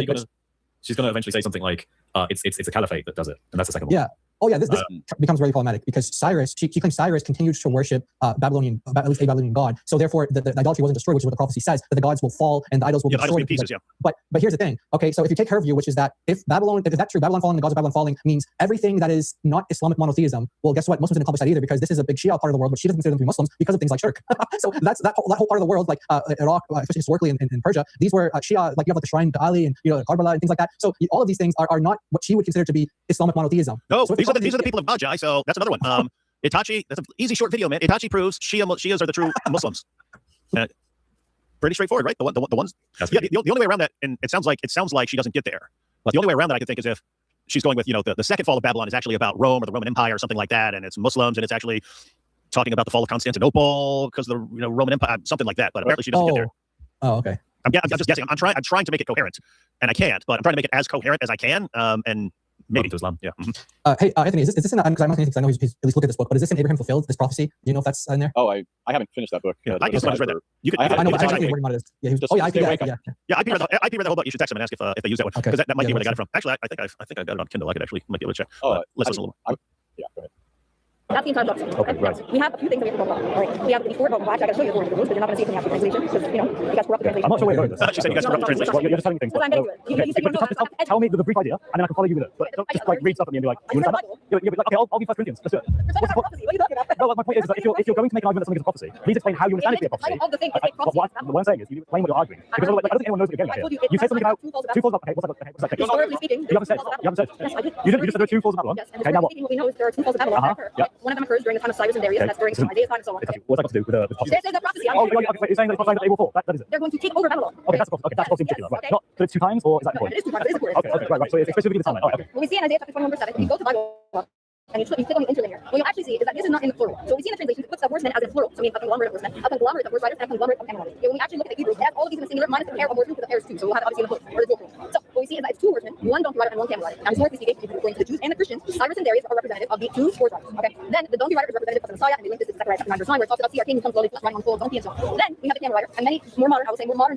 she's gonna eventually say something like, it's a caliphate that does it, and that's the second one. Yeah. Oh yeah, this becomes very problematic because Cyrus, she claims Cyrus continues to worship at least a Babylonian god. So therefore, the idolatry wasn't destroyed, which is what the prophecy says, that the gods will fall and the idols will be destroyed. Pieces, yeah. But here's the thing. Okay, so if you take her view, which is that if that's true, Babylon falling, the gods of Babylon falling means everything that is not Islamic monotheism. Well, guess what? Muslims didn't accomplish that either, because this is a big Shia part of the world, but she doesn't consider them to be Muslims because of things like shirk. So that's that whole part of the world, like Iraq, especially historically in Persia. These were Shia, like you have like the shrine to Ali and Karbala and things like that. So all of these things are not what she would consider to be Islamic monotheism. No, so these are the people of God. So that's another one. Itachi, that's an easy short video, man. Itachi proves Shias are the true Muslims. Pretty straightforward, right? The ones. Yeah. The only way around that, and it sounds like she doesn't get there. But the only way around that I can think is if she's going with the second fall of Babylon is actually about Rome or the Roman Empire or something like that, and it's Muslims, and it's actually talking about the fall of Constantinople because of the Roman Empire, something like that. But apparently she doesn't get there. Oh, okay. I'm just guessing. I'm trying to make it coherent, and I can't. But I'm trying to make it as coherent as I can, and. Maybe to Islam, yeah. Hey, Anthony, is this in? Because I'm not saying because I know he's at least looked at this book, but is this in Abraham Fulfilled, this prophecy? Do you know if that's in there? Oh, I haven't finished that book. Yeah, I just read that. I know, but I working on it. Yeah, IP read the whole book. You should text him and ask if they use that one, because that might be where they got it from. Actually, I think I got it on Kindle. I could actually might be able to check. Let's listen a little more. Yeah, go ahead. That's the entire book. Okay, right. We have a few things that we have to talk about. Right. We have the before, but actually I got to show you the rules, but you're not going to see it from the actual translation because you guys corrupt the translation. I'm not sure where you're going with this. She said you guys corrupt the translation. Well, you're just telling me things. Well, I'm going to do it. Just tell me the brief idea, and then I can follow you with it. But don't just like read stuff at me and be like, you understand that? Okay, I'll be 1 Corinthians. Let's do it. What are you talking about? No, my point is that if you're going to make an argument that something is a prophecy, please explain how you understand it to be a prophecy. What I'm saying is, you explain what you're arguing. Because I don't think anyone knows what you're getting at here. You say something about two falls of Babylon. Okay, what's that? Historically speaking, you haven't said. Yes, I did. You just said there are two falls of Babylon. Yes, and historically speaking, what we know is there are two falls of Babylon that occur. One of them occurs during the time of Cyrus and Darius, and that's during Isaiah's time and so on. What's that got to do with the prophecy? This is the prophecy. Oh, you're saying that they will fall. That is it. They're going to take over Babylon. Okay, that's prophecy in particular. Right. Not so it's 2 times, or is that the point? It is 2 times. It is a word. Okay, right. So it's specifically the timeline. Okay. What we see in Isaiah chapter 21 verse 7, if you go to the Bible and you click on the interlinear, what you'll actually see is that this is not in the plural. So we see in the translation, it puts the horsemen as in plural. So we have a conglomerate of horsemen, a conglomerate of horse riders, and a conglomerate of animals. When we actually look at the Hebrew, it has all of these in the singular minus the pair of horsemen, because the pair is 2. So we'll have obviously in the hook, or the dual plural. So what we see is that it's 2 horsemen, 1 donkey rider, and 1 camel rider. Now, historically speaking, according to the Jews and the Christians, Cyrus and Darius are representative of the 2 horse riders. Okay. Then the donkey rider is representative of the Messiah, and we link this to Zechariah chapter 9 verse 9, where it talks about see our king who comes slowly riding on a full donkey and so on. Then we have the camel rider, and many more modern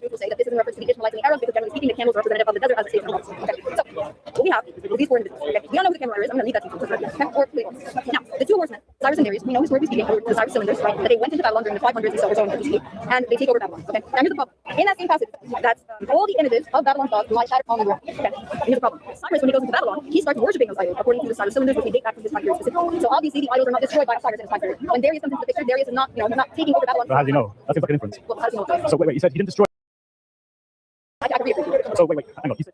Jews will say that this is in reference to the Ishmaelites and the Arabs, because generally speaking, the camels are representative of the desert as it states in the prophecy. Okay. So what we have is these 4 individuals. Okay. We don't know who the camel rider is. I'm going to leave that to you. Okay. Or or complete horse. Now, the two horsemen, Cyrus and Darius, we know historically speaking, or the Cyrus cylinders, right, that they went into Babylon during the 500s and so on, and they take over Babylon. Okay, now here's the problem. In that same passage, that all the images of Babylon gods lie shattered on the ground. Okay, and here's the problem. Cyrus, when he goes into Babylon, he starts worshiping those idols according to the Cyrus cylinders, which we date back to his time period specifically. So obviously, the idols are not destroyed by Cyrus in his time period. When Darius comes into the picture, Darius is not, not taking over Babylon. But how do you know? That seems like an inference. Well, how do you know? So wait, you said he didn't destroy. I can read it. So wait, hang on. You said,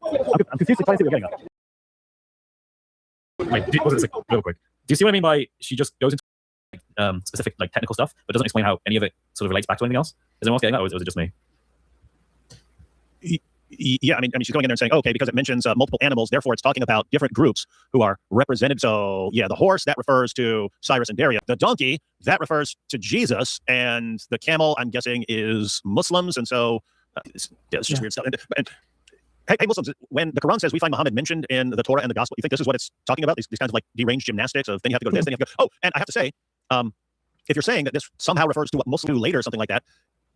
I'm confused. Trying to see what you're getting at. Wait, real quick. Do you see what I mean by she just goes into specific like technical stuff, but doesn't explain how any of it sort of relates back to anything else? Is anyone else getting that, or is it just me? Yeah, I mean, she's going in there and saying, okay, because it mentions multiple animals, therefore it's talking about different groups who are represented. So, yeah, the horse, that refers to Cyrus and Darius. The donkey, that refers to Jesus. And the camel, I'm guessing, is Muslims. And so, it's just weird stuff. And hey, Muslims, when the Quran says we find Muhammad mentioned in the Torah and the Gospel, you think this is what it's talking about? These kinds of like deranged gymnastics of then you have to go to this, then you have to go. Oh, and I have to say, if you're saying that this somehow refers to what Muslims do later or something like that,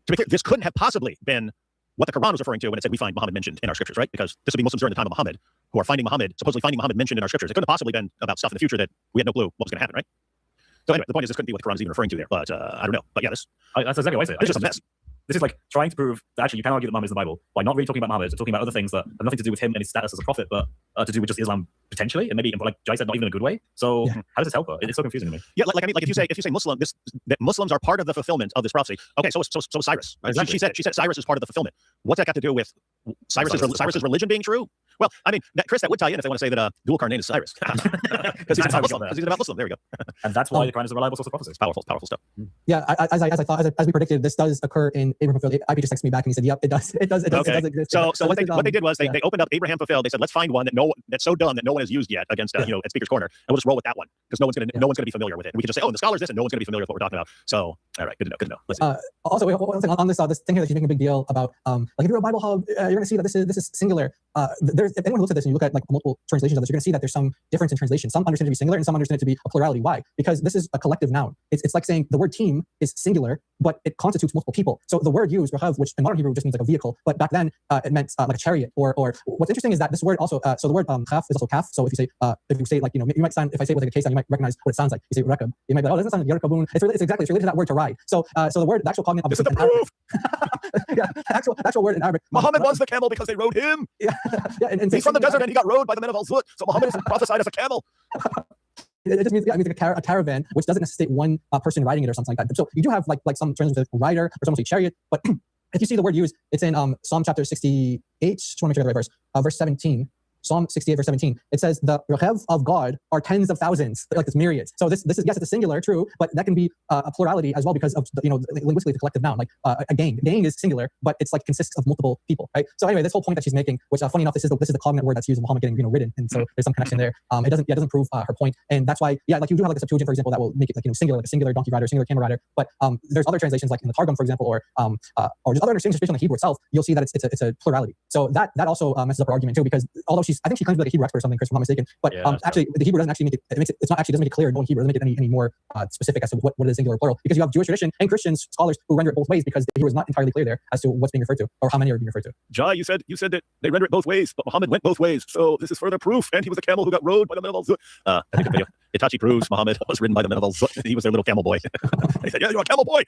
to be clear, this couldn't have possibly been what the Quran was referring to when it said we find Muhammad mentioned in our scriptures, right? Because this would be Muslims during the time of Muhammad who are supposedly finding Muhammad mentioned in our scriptures. It couldn't have possibly been about stuff in the future that we had no clue what was going to happen, right? So anyway, the point is this couldn't be what the Quran is even referring to there, but I don't know. But yeah, that's exactly what I say. It's just a mess. This is like trying to prove that actually you can argue that Muhammad is the Bible by not really talking about Muhammad, but talking about other things that have nothing to do with him and his status as a prophet, but to do with just Islam potentially, and maybe, like Jai said, not even in a good way. So how does this help her? It's so confusing to me. Yeah, like I mean, like if you say Muslim, that Muslims are part of the fulfillment of this prophecy. Okay, so Cyrus, right? Exactly. She said Cyrus is part of the fulfillment. What's that got to do with Cyrus's religion being true? Well, I mean, Chris, that would tie in if they want to say that dual Qarnayn is Cyrus because he's about Muslim. There you go. And that's why the Quran is a reliable source of prophecy. It's powerful stuff. Yeah, as we predicted, this does occur in Abraham Fulfilled. IP just texted me back and he said, "Yep, it does exist." So what they did was they opened up Abraham Fulfilled. They said, let's find one that's so dumb that no one has used yet against at Speaker's Corner, and we'll just roll with that one because no one's gonna be familiar with it. And we can just say, oh, and the scholars this, and no one's gonna be familiar with what we're talking about. So all right, good to know. Let's see. Also, one thing on this thing here that she's making a big deal about, like if you're a Bible hub, you're gonna see that this is singular. If anyone looks at this and you look at like multiple translations of this, you're gonna see that there's some difference in translation. Some understand it to be singular and some understand it to be a plurality. Why? Because this is a collective noun. It's like saying the word team is singular, but it constitutes multiple people. So the word used, rahav, which in modern Hebrew just means like a vehicle, but back then it meant like a chariot. Or what's interesting is that this word also, so the word khaf is also kaf. So if you say like, you might sound, if I say it with like a case, you might recognize what it sounds like. You say rakab, you might be like, oh, it doesn't sound like yarkabun. It's related to that word to ride. So the word, the actual cognate of this is the proof. Yeah, actual word in Arabic. Muhammad was the camel because they rode him. Yeah, and he's from the desert and he got rode by the men of Al-Zut. So Muhammad is prophesied as a camel. It just means, like a caravan, which doesn't necessitate one person riding it or something like that. So you do have like some terms of rider, or some say chariot, but if you see the word used, it's in Psalm chapter 68. Just want to make sure I get the right verse. Verse 17. Psalm 68, verse 17. It says the rechev of God are tens of thousands, like this myriads. So this is, yes, it's a singular, true, but that can be a plurality as well because of linguistically the collective noun. Like a gang. Gang is singular, but it's like consists of multiple people, right? So anyway, this whole point that she's making, which funny enough, this is the cognate word that's used in Muhammad getting ridden, and so there's some connection there. It doesn't prove her point, and that's why like you do have like a Septuagint, for example, that will make it like singular, like a singular donkey rider, singular camel rider. But there's other translations like in the Targum, for example, or just other understandings based on the Hebrew itself. You'll see that it's a plurality. So that also messes up her argument too, because although I think she claims to be like a Hebrew expert or something, Chris, if I'm not mistaken, but actually the Hebrew doesn't actually make it doesn't make it clear in Hebrew, doesn't make it any more specific as to what is singular or plural, because you have Jewish tradition and Christian scholars who render it both ways because the Hebrew is not entirely clear there as to what's being referred to or how many are being referred to. Jai, you said that they render it both ways, but Muhammad went both ways, so this is further proof, and he was a camel who got rode by the men of Al-Zut. I think the video Itachi proves Muhammad was ridden by the men of Al-Zut. He was their little camel boy. They said, yeah, you're a camel boy.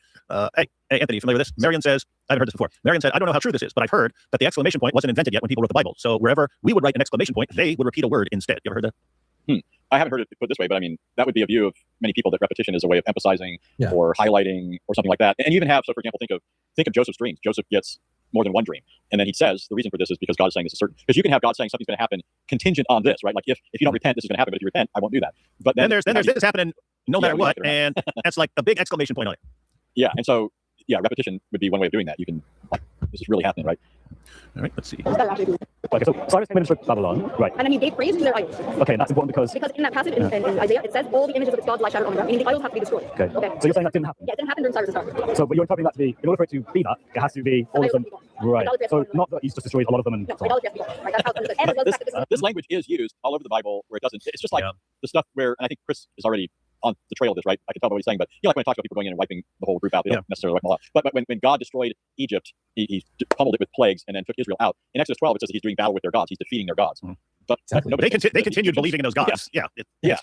Hey, Anthony, you familiar with this? Marion says, I haven't heard this before. Marion said, I don't know how true this is, but I've heard that the exclamation point wasn't invented yet when people wrote the Bible. So wherever we would write an exclamation point, they would repeat a word instead. You ever heard that? I haven't heard it put this way, but I mean, that would be a view of many people that repetition is a way of emphasizing or highlighting or something like that. And you even have, so for example, think of Joseph's dreams. Joseph gets more than one dream. And then he says, the reason for this is because God is saying this is certain. Because you can have God saying something's going to happen contingent on this, right? Like if you don't repent, this is going to happen. But if you repent, I won't do that. But then there's this happening no matter what. And that's like a big exclamation point on it. Yeah. And so, repetition would be one way of doing that. You can, this is really happening, right? All right, let's see. Okay, so Cyrus came in and destroyed Babylon, right? And then he gave praise to their idols. Okay, that's important because in that passage in Isaiah, it says all the images of its gods lie shattered on the ground, meaning the idols have to be destroyed. Okay. So you're saying that didn't happen? Yeah, it didn't happen during Cyrus' time. So, but you're interpreting that to be, in order for it to be that, it has to be all of them. Right. So not that he's just destroyed a lot of them and no, idolatry has to be gone. Right? That's how this language is used all over the Bible where it doesn't. It's just like the stuff where, and I think Chris is already on the trail of this, right? I can tell by what he's saying, but like when I talk about people going in and wiping the whole group out, they don't necessarily wipe them all out. But when God destroyed Egypt, he pummeled it with plagues and then took Israel out. In Exodus 12, it says that he's doing battle with their gods. He's defeating their gods. But they continued believing in those gods. Yeah.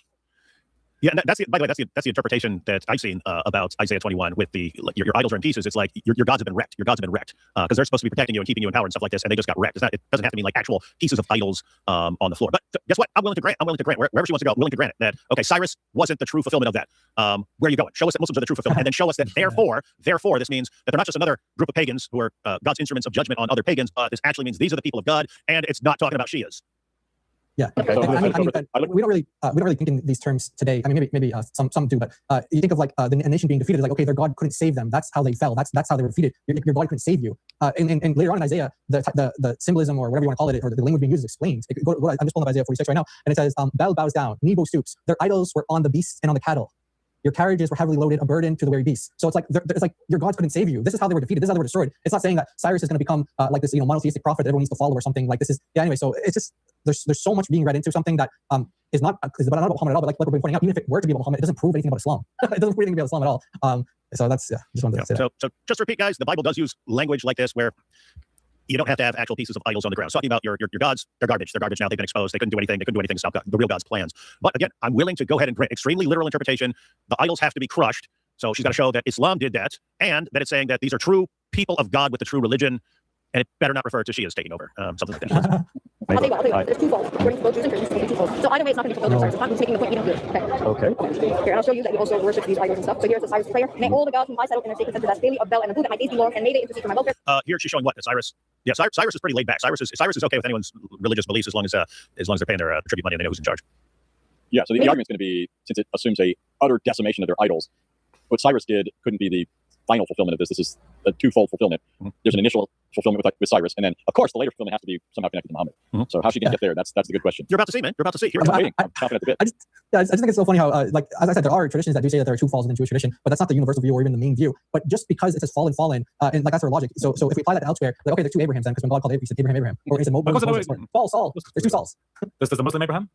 Yeah, that's by the way, that's the interpretation that I've seen about Isaiah 21 with the your idols are in pieces. It's like your gods have been wrecked. Your gods have been wrecked because they're supposed to be protecting you and keeping you in power and stuff like this, and they just got wrecked. It doesn't have to mean like actual pieces of idols on the floor. But guess what? I'm willing to grant wherever she wants to go. I'm willing to grant it that okay, Cyrus wasn't the true fulfillment of that. Where are you going? Show us that Muslims are the true fulfillment, and then show us that therefore this means that they're not just another group of pagans who are God's instruments of judgment on other pagans. This actually means these are the people of God, and it's not talking about Shias. Yeah, Okay. we don't really think in these terms today. I mean, maybe some do, but you think of like a nation being defeated, like okay, their God couldn't save them. That's how they fell. That's how they were defeated. Your God couldn't save you. And later on in Isaiah, the symbolism or whatever you want to call it, or the language being used is explained. I'm just pulling up Isaiah 46 right now, and it says, Bel bows down, Nebo stoops. Their idols were on the beasts and on the cattle. Your carriages were heavily loaded, a burden to the very beasts. So it's like your gods couldn't save you. This is how they were defeated. This is how they were destroyed. It's not saying that Cyrus is going to become like this, monotheistic prophet that everyone needs to follow or something. Like this is Anyway, so it's just there's so much being read into something that is not about Muhammad at all. But like we're pointing out, even if it were to be about Muhammad, it doesn't prove anything about Islam. It doesn't prove anything about Islam at all. So that's just wanted to say that. So just to repeat, guys, the Bible does use language like this where you don't have to have actual pieces of idols on the ground. It's talking about your gods, they're garbage. They're garbage now. They've been exposed. They couldn't do anything. They couldn't do anything to stop God, the real God's plans. But again, I'm willing to go ahead and grant extremely literal interpretation. The idols have to be crushed. So she's got to show that Islam did that, and that it's saying that these are true people of God with the true religion, and it better not refer to Shias taking over, something like that. I'll tell you what, there's two folds. According to both Jews and Christians, it's twofold. So either way, it's not going to be fulfilled. Cyrus. It's not taking the point you don't do. Okay. Here, and I'll show you that you also worship these idols and stuff. So here's the Cyrus prayer. May all the gods whom I settled in their sacred centers as daily of Bel and Abu, that my days be long, and may they intercede for my welfare. Here she's showing what? That Cyrus? Yeah, Cyrus is pretty laid back. Cyrus is okay with anyone's religious beliefs as long as they're paying their tribute money and they know who's in charge. Yeah, so the argument's going to be, since it assumes a utter decimation of their idols, what Cyrus did couldn't be the final fulfillment of this. This is a twofold fulfillment. Mm-hmm. There's an initial fulfillment with Cyrus, and then, of course, the later fulfillment has to be somehow connected to Muhammad. Mm-hmm. So how's she going to get there? That's the good question. You're about to see, man. You're about to see. Here, I'm waiting. I'm chomping at the bit. I just think it's so funny how, like, as I said, there are traditions that do say that there are two falls within Jewish tradition, but that's not the universal view or even the main view. But just because it says fallen, and like that's our logic. So if we apply that elsewhere, like, okay, there's two Abrahams then, because when God called Abraham, he said Abraham, or he said Moses, Saul. There's two Sauls. There's the Muslim Abraham.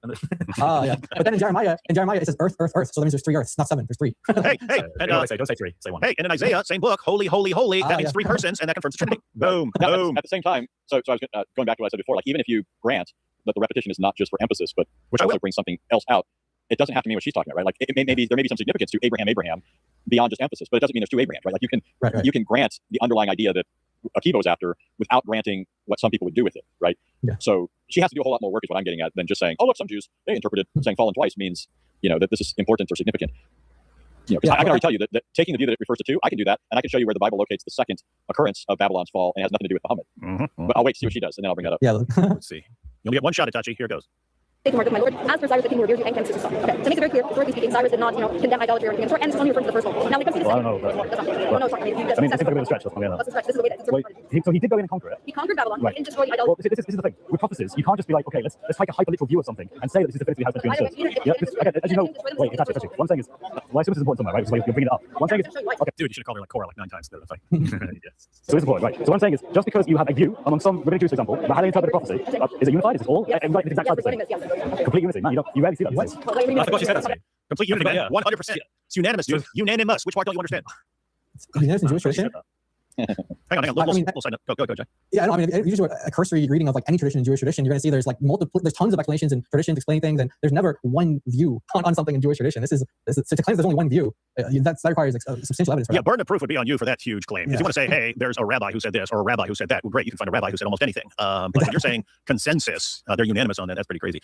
Yeah. But then in Jeremiah it says earth. So that means there's three earths, not seven. There's three. Hey. And don't say three. Say one. Hey, and in Isaiah, same book, holy. That means three persons, and that confirms the Trinity. Boom. At the same time, so I was going back to what I said before. Like, even if you grant that the repetition is not just for emphasis, but which also brings something else out, it doesn't have to mean what she's talking about, right? Like, there may be some significance to Abraham beyond just emphasis, but it doesn't mean there's two Abrahams, right? Like, you can grant the underlying idea that Akiva was after without granting what some people would do with it, right? Yeah. So she has to do a whole lot more work, is what I'm getting at, than just saying, oh, look, some Jews, they interpreted saying fallen twice means, that this is important or significant. I can already tell you that taking the view that it refers to two, I can do that, and I can show you where the Bible locates the second occurrence of Babylon's fall, and it has nothing to do with Muhammad. Mm-hmm. But I'll wait to see what she does, and then I'll bring that up. Yeah. Let's see. You only get one shot, Itachi. Here goes. Take the mark of my Lord. As for Cyrus, the king who reveres you and commits his son. Okay, to make it very clear, historically speaking, Cyrus did not, condemn idolatry or anything of the sort, and this is only referring to the first one. Now, when it comes to the second, I don't know. that's not. Well, no, it's not. I mean, it's a bit of a stretch. That's a stretch. This is the way that it's so he did go in and conquer it. He conquered Babylon. Right. He didn't destroy the idolatry. Well, this is the thing. With prophecies, you can't just be like, okay, let's take a hyper-literal view of something and say that this is definitively how it's meant to be understood. Yeah, as you know, wait, it's actually. One thing is, well, I assume this is important somewhere, right? So you're bringing it up. One thing is, okay, dude, you should have called her like Cora like 9 times. Yes. So this is important, right? So what I'm saying is, just because you have a view among some rabbinic Jews, for example, about how they interpret a prophecy, is it unified? Is it all? Yes. Right, it's exactly the same. Complete unity. No, you rarely see that. I forgot she said that to me. Complete unity, 100%. It's unanimous, dude. Unanimous. Which part don't you understand? Unanimous in Jewish tradition? Hang on. We'll sign up. Go, Jay. Yeah, I mean, if you do a cursory reading of like any tradition in Jewish tradition, you're going to see there's like there's tons of explanations and traditions explaining things, and there's never one view on something in Jewish tradition. So to claim there's only one view, that requires substantial evidence for that. Burden of proof would be on you for that huge claim. If you want to say, hey, there's a rabbi who said this or a rabbi who said that, well, great, you can find a rabbi who said almost anything. But if you're saying consensus, they're unanimous on that. That's pretty crazy.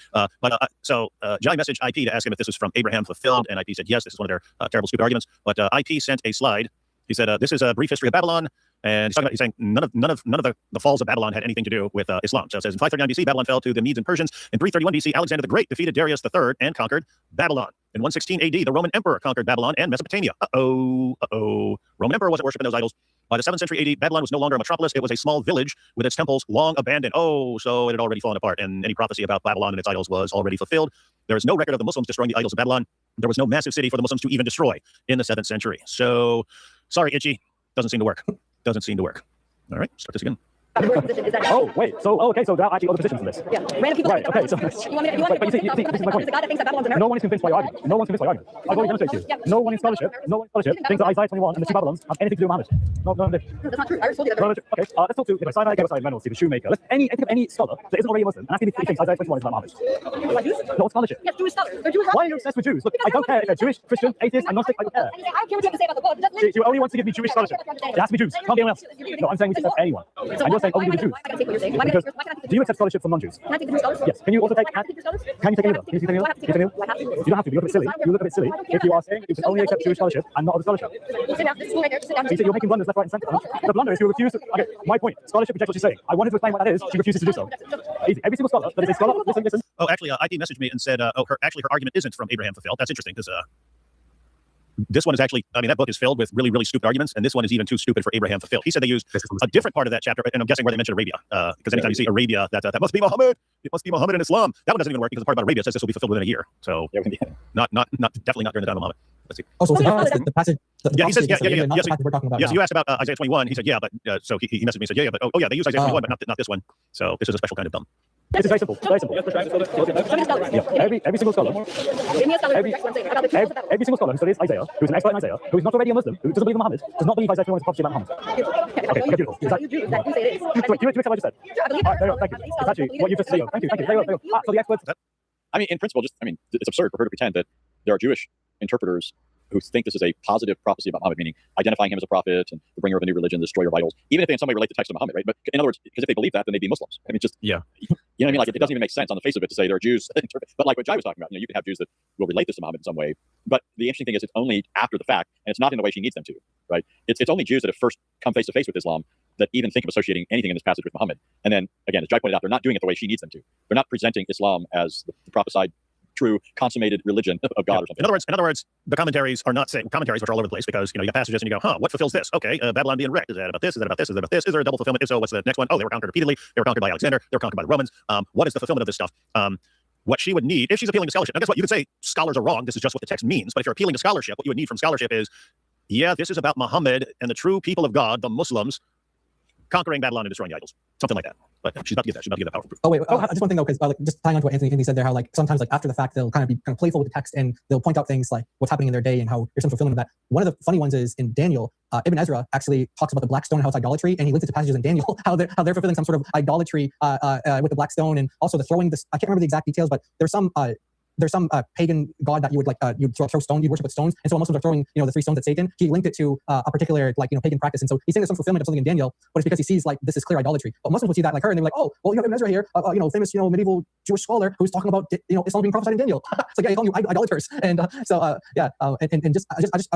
So Jai messaged IP to ask him if this was from Abraham fulfilled, and IP said yes. This is one of their terrible, stupid arguments. But IP sent a slide. He said, this is a brief history of Babylon. And he's saying none of the falls of Babylon had anything to do with Islam. So it says in 539 BC, Babylon fell to the Medes and Persians. In 331 BC, Alexander the Great defeated Darius III and conquered Babylon. In 116 AD, the Roman Emperor conquered Babylon and Mesopotamia. Roman Emperor wasn't worshiping those idols. By the 7th century AD, Babylon was no longer a metropolis. It was a small village with its temples long abandoned. So it had already fallen apart, and any prophecy about Babylon and its idols was already fulfilled. There is no record of the Muslims destroying the idols of Babylon. There was no massive city for the Muslims to even destroy in the 7th century. So, sorry, Itchy. Doesn't seem to work. All right, start this again. The word position is that. Oh, wait. So, okay. So there are actually other positions in this. Yeah. Random people. Right. Okay. So, You want me to? but you see, this is my point. There's a God that thinks that Babylon's No one is convinced by your argument. No one's convinced by your argument. I've already demonstrated to you. No one in scholarship thinks that Isaiah 21 and the two Babylons have anything to do with Muhammad. No, that's not true. I already told you that. no, okay. Let's talk to Sinai, Gebel, Reynolds, the shoemaker. Any scholar that isn't already a Muslim and asking if he thinks Isaiah 21 is about Muhammad. What scholarship? Yes, Jewish scholars. They're Jewish. Why are you obsessed with Jews? Look, I don't care if they're Jewish, Christian, atheist, agnostic. I don't care. I don't care what you have to say about the book. Just You only want to give me Jewish scholarship. It has to be Jews. Can't be anyone else. No, I'm saying we can accept anyone. And you're saying only the Jews. I gotta take what you're saying. Because do you accept scholarship from non-Jews? Can I take the Jewish scholars? Yes. Can you also take? Can I take the scholars? Can you take any of them? Can you take any of them? Can you take any of them? You don't have to. You look a bit silly. You look a bit silly if you are saying you can only accept Jewish scholarship and not other scholarship. Sit down. This school right there. Sit down. You see, you're making blunders left, right, and centre. The blunder is you refuse to. Okay, my point. Scholarship rejects what she's saying. I wanted to explain what that is. She refuses to do so. Easy. Every single scholar that is a scholar, listen. Oh, actually, IP messaged me and said, her argument isn't from Abraham Fulfilled. That's interesting because this one is actually, I mean, that book is filled with really, really stupid arguments, and this one is even too stupid for Abraham Fulfilled. He said they used a different part of that chapter, and I'm guessing where they mentioned Arabia, because anytime you see Arabia, that must be Muhammad. It must be Muhammad and Islam. That one doesn't even work because the part about Arabia says this will be fulfilled within a year. So not definitely not during the time of Muhammad. Let's see. Oh, so the passage. Yeah, he says, not the passage we're talking about. Yes, now. you asked about Isaiah 21. He said, yeah, but so he messaged me and said, yeah, but oh yeah, they use Isaiah 21, but not this one. So this is a special kind of dumb. This is very simple. Very simple. Yeah. Every single scholar. Every single scholar who studies Isaiah, who's an expert in Isaiah, who is not already a Muslim, who doesn't believe in Muhammad, does not believe Isaiah 21 is a prophecy about Muhammad. Okay, beautiful. Do you accept what I just said? All right, there you go. Thank you. It's actually what you just said. Thank you. There you go. So the experts. I mean, in principle, it's absurd for her to pretend that there are Jewish interpreters who think this is a positive prophecy about Muhammad, meaning identifying him as a prophet and the bringer of a new religion, the destroyer of idols, even if they in some way relate the text to Muhammad, right? But in other words, because if they believe that, then they'd be Muslims. I mean, just, yeah. You know what I mean? Like, it doesn't even make sense on the face of it to say there are Jews. But like what Jai was talking about, you can have Jews that will relate this to Muhammad in some way. But the interesting thing is it's only after the fact, and it's not in the way she needs them to, right? It's only Jews that have first come face to face with Islam that even think of associating anything in this passage with Muhammad. And then, again, as Jai pointed out, they're not doing it the way she needs them to. They're not presenting Islam as the prophesied true consummated religion of God or something. In other words, the commentaries are not saying commentaries which are all over the place because you got passages and you go, what fulfills this? Okay, Babylon being wrecked. Is that about this? Is that about this? Is that about this? Is there a double fulfillment? If so, what's the next one? Oh, they were conquered repeatedly. They were conquered by Alexander. They were conquered by the Romans. What is the fulfillment of this stuff? What she would need if she's appealing to scholarship. Now, guess what? You could say scholars are wrong. This is just what the text means. But if you're appealing to scholarship, what you would need from scholarship is, yeah, this is about Muhammad and the true people of God, the Muslims, conquering Babylon and destroying the idols. Something like that. But she's about to give that. She's about to give that powerful proof. Oh wait, just one thing though, because just tying on to what Anthony said there, how like sometimes like after the fact they'll kind of be playful with the text and they'll point out things like what's happening in their day and how there's some fulfillment of that. One of the funny ones is in Daniel, Ibn Ezra actually talks about the black stone and how it's idolatry, and he links it to passages in Daniel how they're fulfilling some sort of idolatry with the black stone, and also the throwing this. I can't remember the exact details, but there's some pagan god that you would you'd throw stones, you'd worship with stones, and so when Muslims are throwing the 3 stones at Satan, he linked it to a particular pagan practice, and so he's saying there's some fulfillment of something in Daniel, but it's because he sees this is clear idolatry. But Muslims would see that like her, and they're like, oh well, you have Ibn Ezra here, famous medieval Jewish scholar who's talking about Islam being prophesied in Daniel. It's like, yeah, calling you idolaters, and I was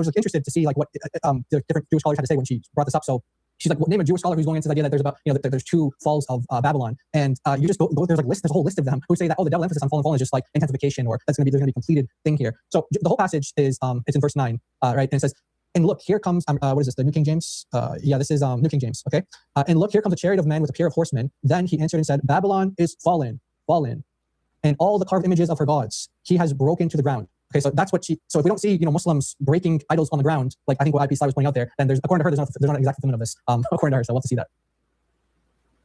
like interested to see like what the different Jewish scholars had to say when she brought this up. So she's like, well, name a Jewish scholar who's going into the idea that there's about, that there's 2 falls of Babylon, and you just go there's a whole list of them who say that the devil emphasis on fallen is just like intensification, or there's gonna be completed thing here. So the whole passage is it's in verse 9, right, and it says, and look, here comes what is this, the New King James? This is New King James, okay. And look, here comes a chariot of men with a pair of horsemen. Then he answered and said, Babylon is fallen, and all the carved images of her gods he has broken to the ground. Okay, so that's what so if we don't see, Muslims breaking idols on the ground, like I think what IP Sly was pointing out there, then according to her, there's not an exact fulfillment of this, according to her, so I want to see that.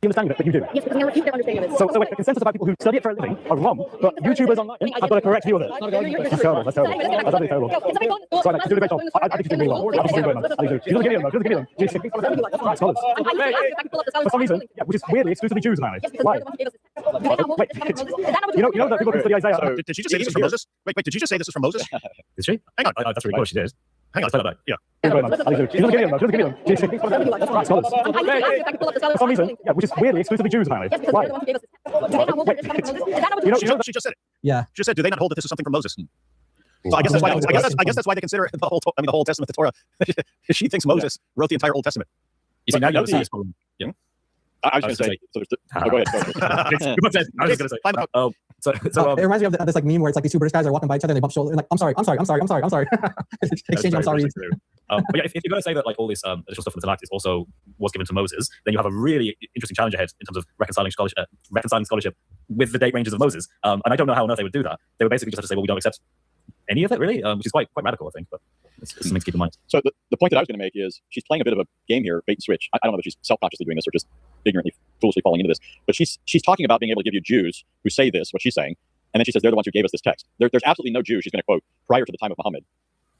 You understand it, but you do. Yes, because they refute their understanding of this. So wait, the consensus about people who study it for a living are wrong, but YouTubers online have got a correct view of it. That's terrible. That's absolutely terrible. So I do a great job. I think she's doing really well. I think she's doing well. She doesn't give me them. Right, scholars. For some reason, which is weirdly exclusively Jews now. Why? Wait, you know that people can study Isaiah. Did she just say this is from Moses? Wait, did you just say this is from Moses? Did she? Hang on. That's really cool. She did. Hang on. Yeah. She doesn't give me them. Right, scholars. For some reason, which is weirdly exclusively Jews now. Why? She just said it. Yeah. She just said, do they not hold that this is something from Moses? So I guess that's why they consider the whole Testament, the Torah. She thinks Moses wrote the entire Old Testament. You see, now you have a serious problem. Yeah. I was going to say. Go ahead. I was just going to say. So it reminds me of this meme where it's like these 2 British guys are walking by each other and they bump shoulders, like, I'm sorry. Exchanging I'm sorry. But yeah, if you're going to say that like all this additional stuff in the Tanakh also was given to Moses, then you have a really interesting challenge ahead in terms of reconciling scholarship with the date ranges of Moses. And I don't know how on earth they would do that. They would basically just have to say, well, we don't accept any of it, really, which is quite radical, I think. But it's something to keep in mind. So the point that I was going to make is she's playing a bit of a game here, bait and switch. I don't know if she's self-consciously doing this or just ignorantly foolishly falling into this. But she's talking about being able to give you Jews who say this, what she's saying, and then she says they're the ones who gave us this text. There's absolutely no Jew she's going to quote prior to the time of Muhammad.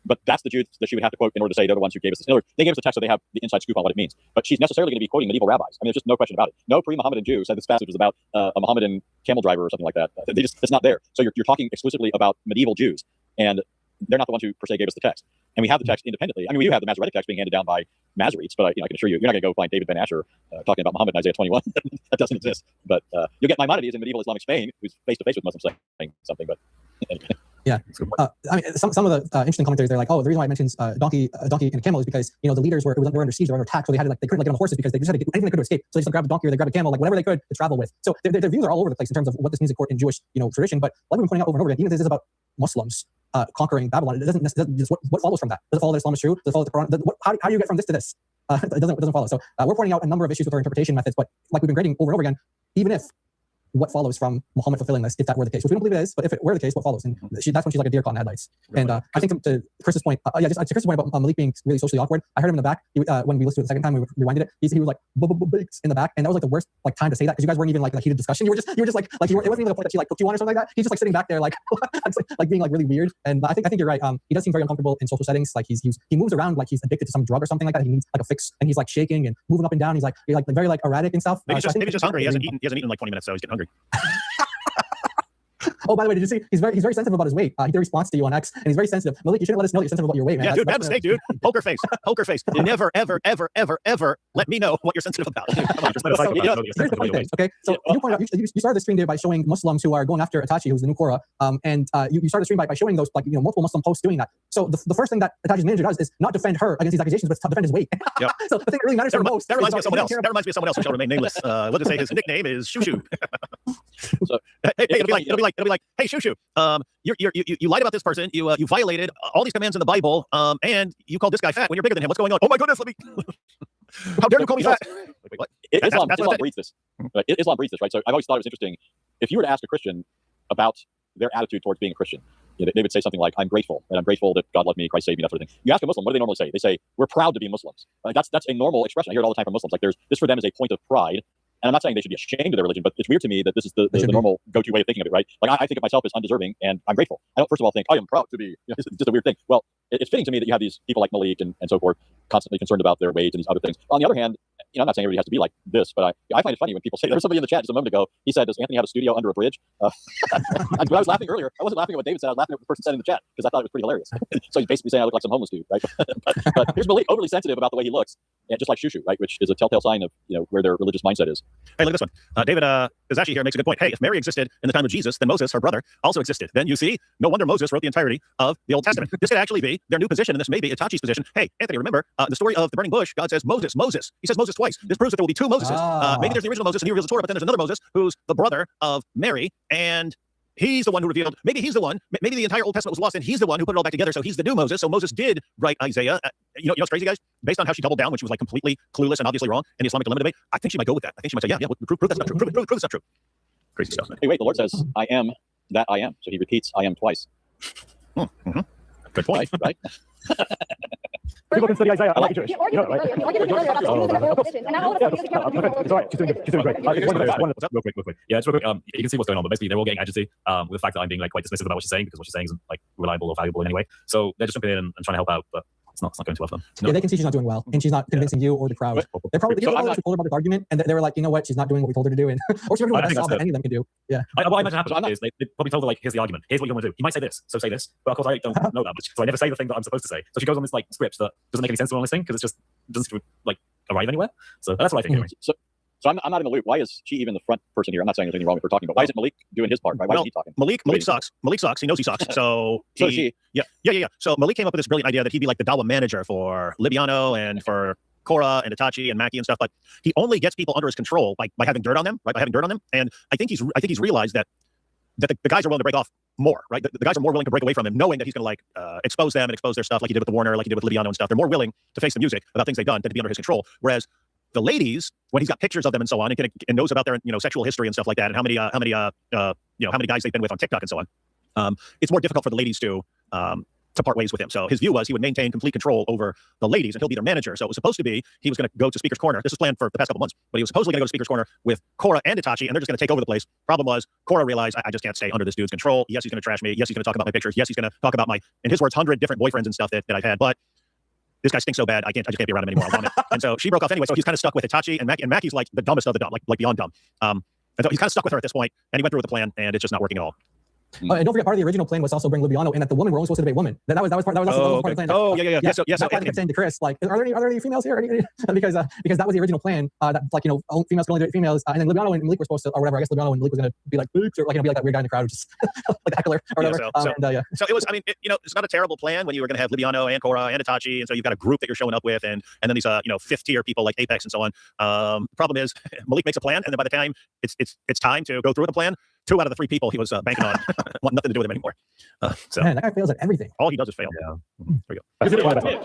But that's the Jews that she would have to quote in order to say they're the ones who gave us this. In other words, they gave us the text, so they have the inside scoop on what it means. But she's necessarily going to be quoting medieval rabbis. I mean, there's just no question about it. No pre-Muhammadan Jew said this passage was about a Mohammedan camel driver or something like that. It's not there. So you're talking exclusively about medieval Jews, and they're not the ones who per se gave us the text. And we have the text independently. I mean, we do have the Masoretic text being handed down by Masoretes, but I can assure you, you're not going to go find David Ben Asher talking about Muhammad in Isaiah 21. That doesn't exist. But you'll get Maimonides in medieval Islamic Spain, who's face to face with Muslims saying something. But anyway. Yeah, I mean, some of the interesting commentaries, they're like, oh, the reason why it mentions donkey and a camel is because the leaders were under siege, they were under attack, so they couldn't get on horses because they just had to do anything they could to escape. So they just grabbed a donkey or they grabbed a camel, whatever they could to travel with. So their views are all over the place in terms of what this means in Jewish tradition. But like we've been pointing out over and over again, even if this is about Muslims conquering Babylon, it doesn't just what follows from that. Does it follow that Islam is true? Does it follow the Quran? How do you get from this to this? It doesn't follow. So we're pointing out a number of issues with our interpretation methods, but like we've been grading over and over again, even if what follows from Muhammad fulfilling this, if that were the case, which we don't believe it is, but if it were the case, what follows? And that's when she's like a deer caught in headlights. And I think to Chris's point, to Chris's point about Malik being really socially awkward, I heard him in the back when we listened to it the second time, we rewinded it. He was like in the back, and that was like the worst time to say that because you guys weren't even like in a heated discussion. You were just like it wasn't even the point that she like took you on or something like that. He's just like sitting back there like like being like really weird. And I think you're right. He does seem very uncomfortable in social settings. Like he moves around like he's addicted to some drug or something like that. He needs like a fix, and he's like shaking and moving up and down. He's like very like erratic and stuff. Maybe he's just hungry. He hasn't eaten in like 20 minutes, so he's getting hungry. Oh, by the way, did you see? He's very sensitive about his weight. He did a response to you on X, and he's very sensitive. Malik, you shouldn't let us know you're sensitive about your weight, man. Yeah, dude, bad mistake, dude. Poker face. Never, ever let me know what you're sensitive about. Come on, just let us know. Here's the funny thing, okay? So you pointed out, you started the stream there by showing Muslims who are going after Itachi, who's the new Korah, and you started the stream by showing those multiple Muslim posts doing that. So the first thing that Itachi's manager does is not defend her against these accusations, but defend his weight. Yep. So the thing that really matters for most. That reminds me of someone else. Who shall remain nameless. Let's just say his nickname is Shushu. So it'll be like, hey Shushu, you lied about this person. You violated all these commands in the Bible, and you called this guy fat when you're bigger than him. What's going on? Oh my goodness, let me. How dare you call me fat? Wait, what? Islam breeds this. Right? Islam breeds this, right? So I've always thought it was interesting. If you were to ask a Christian about their attitude towards being a Christian, they would say something like, "I'm grateful, and I'm grateful that God loved me, Christ saved me," that sort of thing. You ask a Muslim, what do they normally say? They say, "We're proud to be Muslims." Right? That's a normal expression. I hear it all the time from Muslims. Like this for them is a point of pride. And I'm not saying they should be ashamed of their religion, but it's weird to me that this is the normal go-to way of thinking of it, right? Like I think of myself as undeserving, and I'm grateful. I don't first of all think I am proud to be. It's just a weird thing. Well, it's fitting to me that you have these people like Malik and so forth constantly concerned about their weight and these other things. On the other hand, I'm not saying everybody has to be like this, but I find it funny when people say, there was somebody in the chat just a moment ago, he said, "Does Anthony have a studio under a bridge?" When I was laughing earlier, I wasn't laughing at what David said, I was laughing at what the person said in the chat, because I thought it was pretty hilarious. So he's basically saying I look like some homeless dude, right? but here's Malik, overly sensitive about the way he looks, and just like Shushu, right? Which is a telltale sign of where their religious mindset is. Hey, look at this one. David Izashi here makes a good point. Hey, if Mary existed in the time of Jesus, then Moses, her brother, also existed. Then you see, no wonder Moses wrote the entirety of the Old Testament. This could actually be their new position, and this may be Itachi's position. Hey, Anthony, remember the story of the burning bush? God says Moses. He says Moses twice. This proves that there will be two Moseses. Maybe there's the original Moses and he reveals the Torah, but then there's another Moses who's the brother of Mary, and he's the one who revealed. Maybe he's the one. Maybe the entire Old Testament was lost, and he's the one who put it all back together. So he's the new Moses. So Moses did write Isaiah. You know what's crazy, guys? Based on how she doubled down when she was like completely clueless and obviously wrong in the Islamic dilemma debate, I think she might go with that. I think she might say, yeah, prove that's not true. Prove it's not true. Crazy stuff, man. Hey, wait, the Lord says, "I am that I am." So he repeats, "I am" twice. Mm-hmm. Good point. Right? People can study Isaiah. I like Jewish. He argued earlier about oral tradition, and now all of a sudden It's all right. She's doing great. Real quick. Yeah, it's real quick. You can see what's going on, but basically they're all getting agitated with the fact that I'm being like quite dismissive about what she's saying, because what she's saying isn't like reliable or valuable in any way. So they're just jumping in and trying to help out, but it's not going too well for them. Yeah, they can see she's not doing well, and she's not convincing you or the crowd. They're probably told her about this argument, and they were like, you know what, she's not doing what we told her to do, and or she's doing what any of them can do. Yeah. What I imagine happens is they probably told her like, here's the argument, here's what you want to do. He might say this, so say this. But of course I don't know that much, so I never say the thing that I'm supposed to say. So she goes on this like script that doesn't make any sense to anyone listening, because it just doesn't like arrive anywhere. So that's what I think. Anyway. So I'm not in the loop. Why is she even the front person here? I'm not saying there's anything wrong with her talking, but why isn't Malik doing his part? Right? Why is he talking? Malik sucks. Malik sucks. He knows he sucks. So she. Yeah. So Malik came up with this brilliant idea that he'd be like the Dawa manager for Libiano and for Korah and Itachi and Maki and stuff, but he only gets people under his control by having dirt on them, right? By having dirt on them. And I think he's realized that the guys are willing to break off more, right? The guys are more willing to break away from him, knowing that he's going to like expose them and expose their stuff, like he did with the Warner, like he did with Libiano and stuff. They're more willing to face the music about things they've done than to be under his control. Whereas the ladies, when he's got pictures of them and so on, and knows about their sexual history and stuff like that, and how many guys they've been with on TikTok and so on, it's more difficult for the ladies to to part ways with him. So his view was he would maintain complete control over the ladies and he'll be their manager. So it was supposed to be he was going to go to Speaker's Corner. This was planned for the past couple months, but he was supposedly going to go to Speaker's Corner with Cora and Itachi, and they're just going to take over the place. Problem was, Cora realized, I just can't stay under this dude's control. Yes, he's going to trash me. Yes, he's going to talk about my pictures. Yes, he's going to talk about my, in his words, 100 different boyfriends and stuff that I've had. But this guy stinks so bad, I just can't be around him anymore. I vomit. And so she broke off anyway. So he's kind of stuck with Itachi and Mackie. And Mackie's like the dumbest of the dumb, like beyond dumb. And so he's kind of stuck with her at this point, and he went through with the plan, and it's just not working at all. And don't forget, part of the original plan was to also bring Libiano, and that the women were only supposed to debate women. That was part of the plan. Oh, yeah. Yeah, So, I kept saying to Chris, like, are there any females here? because that was the original plan. That, like, females can only debate females, and then Libiano and Malik were supposed to, or whatever. I guess Libiano and Malik was going to be like, or like, be like that weird guy in the crowd, just like the heckler or whatever. So it was. I mean, it's not a terrible plan when you were going to have Libiano and Cora and Itachi, and so you've got a group that you're showing up with, and then these fifth tier people like Apex and so on. The problem is Malik makes a plan, and then by the time it's time to go through with the plan, 2 out of the 3 people he was banking on want nothing to do with him anymore. So man, that guy fails at everything. All he does is fail. Yeah. There we go.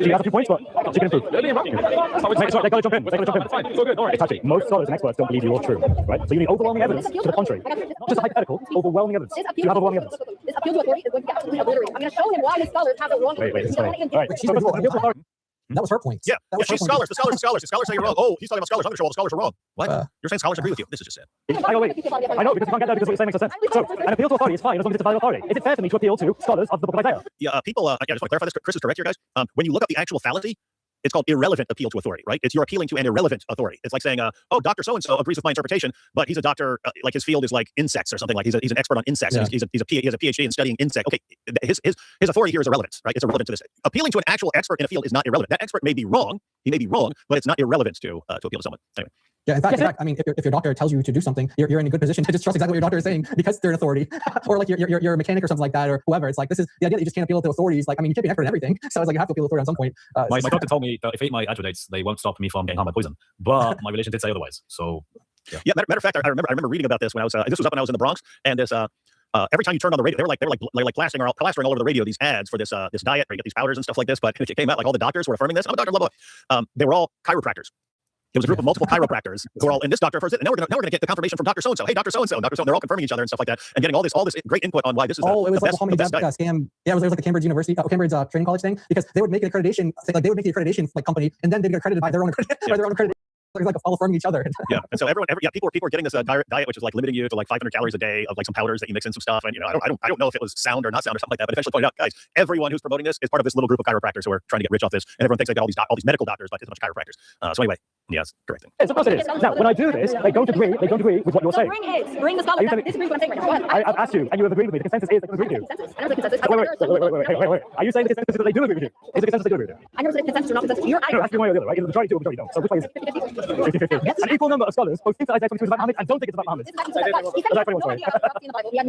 She has a few points, but she can improve. Sorry, they gotta jump in. It's fine. So good. All right. Itachi, most scholars and experts don't believe you're true, right? So you need overwhelming evidence to the contrary. Not just a hypothetical, overwhelming evidence. You have overwhelming evidence. This appeal to authority is going to be absolutely obliterated. I'm going to show him why his scholars have it wrong. Wait, it's All funny. All right. She's the appeal to authority. That was her point. Yeah, that was she's her scholars. The scholars say you're wrong. Oh, he's talking about scholars. I'm going to show all the scholars are wrong. What? You're saying scholars agree with you? This is just sad. I know, wait. I know, because you can't get that because what you're saying makes no sense. So, an appeal to authority is fine as long as it's a valid authority. Is it fair for me to appeal to scholars of the Book of Isaiah? Yeah, people. I just want to clarify this. Chris is correct here, guys. When you look up the actual fallacy, it's called irrelevant appeal to authority, right? It's you're appealing to an irrelevant authority. It's like saying, oh, Dr. So-and-so agrees with my interpretation, but he's a doctor, like his field is like insects or something. Like he's an expert on insects. Yeah. He has a PhD in studying insects. Okay, his authority here is irrelevant, right? It's irrelevant to this. Appealing to an actual expert in a field is not irrelevant. That expert may be wrong. He may be wrong, but it's not irrelevant to appeal to someone. Anyway. Yeah, in fact, I mean, if your doctor tells you to do something, you're in a good position to just trust exactly what your doctor is saying because they're an authority, or like you're a mechanic or something like that, or whoever. It's like this is the idea that you just can't appeal to authorities. Like, I mean, you can't be an expert in everything, so it's like you have to appeal to authority on some point. My doctor told me that if I eat my adjudates, they won't stop me from getting harmed by poison. But my religion did say otherwise. So yeah. Matter of fact, I remember reading about this when I was. This was up when I was in the Bronx, and this. Every time you turned on the radio, they were like plastering all over the radio these ads for this diet where you get these powders and stuff like this. But it came out like all the doctors were affirming this. I'm a doctor, blah blah. They were all chiropractors. It was a group of multiple chiropractors who are all in this doctor first, and now we're going to get the confirmation from Dr. So-and-so. Hey, Dr. So-and-so, Dr. So-and-so. They're all confirming each other and stuff like that, and getting all this great input on why this is it was like the best diet. scam. Yeah, it was like the Cambridge University, Cambridge training college thing, because they would make an accreditation, they would make the accreditation like company, and then they'd get accredited by their own accreditation. It's like all affirming each other. Yeah, and so people were getting this diet which is like limiting you to like 500 calories a day of like some powders that you mix in some stuff, and I don't know if it was sound or not sound or something like that, but eventually pointed out, guys, everyone who's promoting this is part of this little group of chiropractors who are trying to get rich off this, and everyone thinks they've got all these medical doctors, but it's a bunch of chiropractors. So anyway, yes, correct thing. Yes, of course it is. Now, when I do this, they don't agree with what you're saying. Bring the scholars that disagree with what I'm saying right now. Go ahead. I've asked you, and you have agreed with me. The consensus is they can agree with you. I never said consensus. Wait. Are you saying the consensus is that they do agree with you? Is the consensus they do agree with you? I never said consensus or not consensus. You're No, that's one way or the other, right? Either the majority do or the majority don't. So which way is it? 50-50. An equal number of scholars both think that Isaiah 22 is about Muhammad and don't think it's about Muhammad.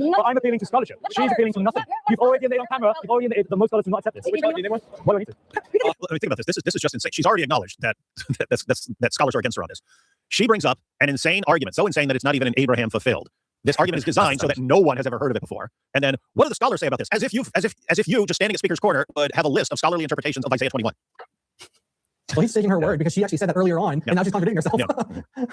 Well, I'm appealing to scholarship. She's appealing to nothing. You've already in it on camera. You've already in it. The most scholars do not accept this. Which one do you name one? Why do I need to? Let me think about this. This is just insane. She's already acknowledged that scholars are against her on this. She brings up an insane argument, so insane that it's not even an Abraham fulfilled. This argument is designed so that no one has ever heard of it before. And then what do the scholars say about this? As if you just standing at Speaker's Corner would have a list of scholarly interpretations of Isaiah 21. Well, he's taking her word because she actually said that earlier on, and now she's contradicting herself.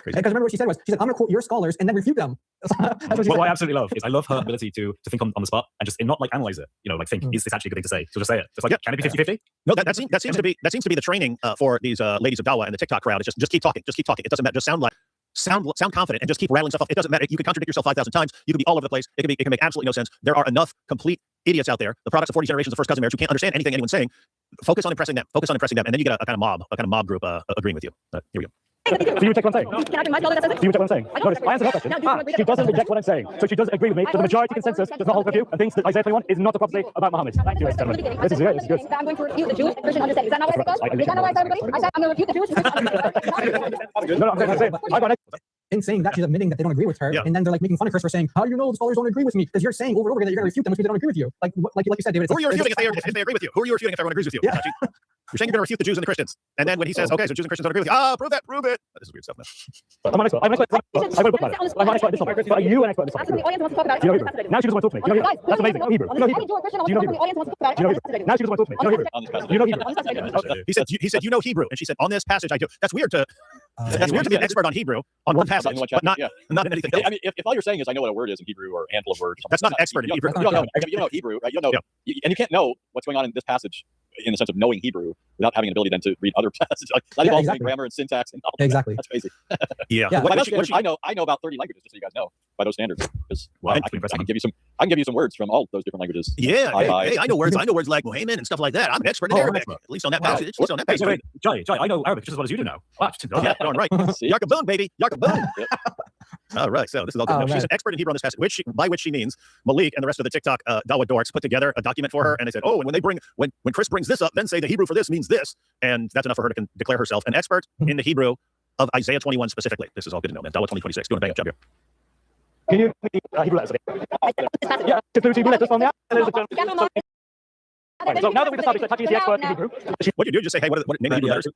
Because remember what she said was, she said, I'm going to quote your scholars and then refute them. What I absolutely love is I love her ability to think on the spot and just not like analyze it. Like think, is this actually a good thing to say? She'll just say it. Just like, can it be 50-50? No, that seems to be the training for these ladies of Dawa and the TikTok crowd. It's just keep talking. It doesn't matter. Just sound confident and just keep rattling stuff off. It doesn't matter. You can contradict yourself 5,000 times. You can be all over the place. It can make absolutely no sense. There are enough complete idiots out there, the products of 40 generations of first cousin marriage, who can't understand anything anyone's saying. Focus on impressing them, and then you get a kind of mob group agreeing with you. Here we go. So you reject what I'm saying? Can I be my scholar that says it? Do you reject what I'm saying? Notice, I answered her question. She doesn't reject what I'm saying. So she does agree with me. So the majority consensus does not hold with you and thinks that Isaiah 21 is not a prophecy about Muhammad. Thank you, gentlemen. This is good. I'm going to refute the Jewish and Christian understanding. Is that not what I said? Is that not what I said, everybody? I said I'm going to refute the Jewish and Christian understanding. No, I'm saying, I got it. In saying that, she's admitting that they don't agree with her, and then they're like making fun of her for saying, "How do you know the scholars don't agree with me?" Because you're saying over and over again that you're going to refute them, which means they don't agree with you. Like you said, David. Who are you refuting if they agree with you? Who are you refuting if everyone agrees with you? Yeah. You're saying you're going to refute the Jews and the Christians, and then when he says, "Okay, so Jews and Christians don't agree with you," prove it, prove it. This is weird stuff, man. I'm an expert. I'm an expert. I'm a book about it. I'm an expert at this topic. But are you an expert at this topic? The audience wants to talk about it. Do you know Hebrew? Now she doesn't want to talk to me. Do you know Hebrew? That's amazing. I know Hebrew. Do you know Hebrew? Do you know Hebrew? Do you know Hebrew? Now she doesn't want to talk to me. Do you know Hebrew? On this passage. Do you know Hebrew? He said, "You know Hebrew," and she said, "On this passage, I do." That's weird to be an expert on Hebrew on one passage, but not in anything else. I mean, if all you're saying is I know what a word is in Hebrew or a handful of words, That's not an expert in Hebrew. You don't know Hebrew, right? You don't know, and you can't know what's going on in this passage in the sense of knowing Hebrew without having an ability then to read other passages, like not involving grammar and syntax and all that. Exactly. That's crazy. Yeah. Yeah. By those standards, I know about 30 languages, just so you guys know. By those standards, because I can give you some words from all those different languages. Yeah. Hey, I know words. I know words like Muhammad and stuff like that. I'm an expert in Arabic, at least on that passage. At least on that page. Wait, Johnny, I know Arabic just as well as you do now. Wow. Yeah, darn right. Yarkaboon, baby. Yarkaboon. All right, so this is all good. She's an expert in Hebrew on this passage, by which she means Malik and the rest of the TikTok Dawa dorks put together a document for her, and they said, "Oh, and when Chris brings this up, then say the Hebrew for this means this," and that's enough for her to declare herself an expert in the Hebrew of Isaiah 21 specifically. This is all good to know, man. Dawa 2026, doing a bang up job here. Can you read the Hebrew letters again? Yeah, the Hebrew letters from there. So now that we've established that Taki is the expert in Hebrew, What you do is just say, "Hey, what name the Hebrew letters?"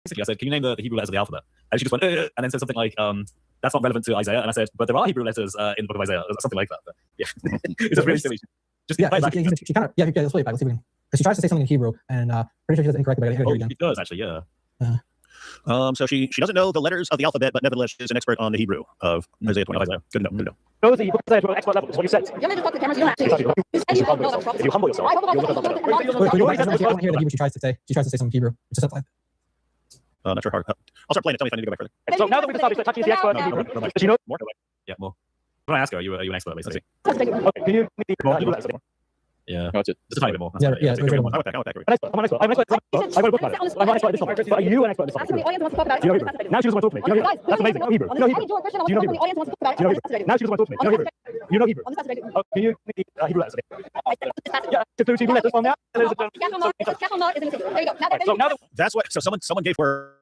basically I said, can you name the Hebrew letters of the alphabet? And she just went, and then said something like, that's not relevant to Isaiah. And I said, but there are Hebrew letters in the book of Isaiah, or something like that. But yeah, it's just really silly. Just yeah, she kind of let's play it back. Let's see if we can. Because she tries to say something in Hebrew, and pretty sure she does it incorrectly. But I gotta hear it again. She does actually, yeah. So she doesn't know the letters of the alphabet, but nevertheless she is an expert on the Hebrew of Isaiah 20. Good to know. Good to know. Those you put Isaiah to an expert level. Is what you said. You want me to talk to cameras? You don't have to. If you humble yourself, you'll look at something. Wait, I don't hear the Hebrew she tries to say. She tries to say some Hebrew. It's just like. Not sure how. I'll start playing it. Tell me if I need to go back further. So now that we've established that Taki is the expert in Hebrew, does she know more? Yeah, more. When I ask her, are you an expert, basically? Okay, can you read the Hebrew letters again? Yeah. No, it's it. Just a tiny bit more. Yeah. I went back. I'm an expert. I'm an expert. I wrote a book about it. I'm an expert at this topic. But are you an expert at this topic? The audience wants to talk about it. Do you know Hebrew? Now she doesn't want to talk to me. Do you know Hebrew? That's amazing. I know Hebrew. Do you know Hebrew? Do you know Hebrew? The audience wants to talk about Do you know it. Hebrew? Now she doesn't want to talk to me. Do you know Hebrew? Do you know Hebrew? Can you read the Hebrew letters again? Yeah. Just do Hebrew letters from there. Capital N is in the city. There you go. So now that That's what. So someone gave her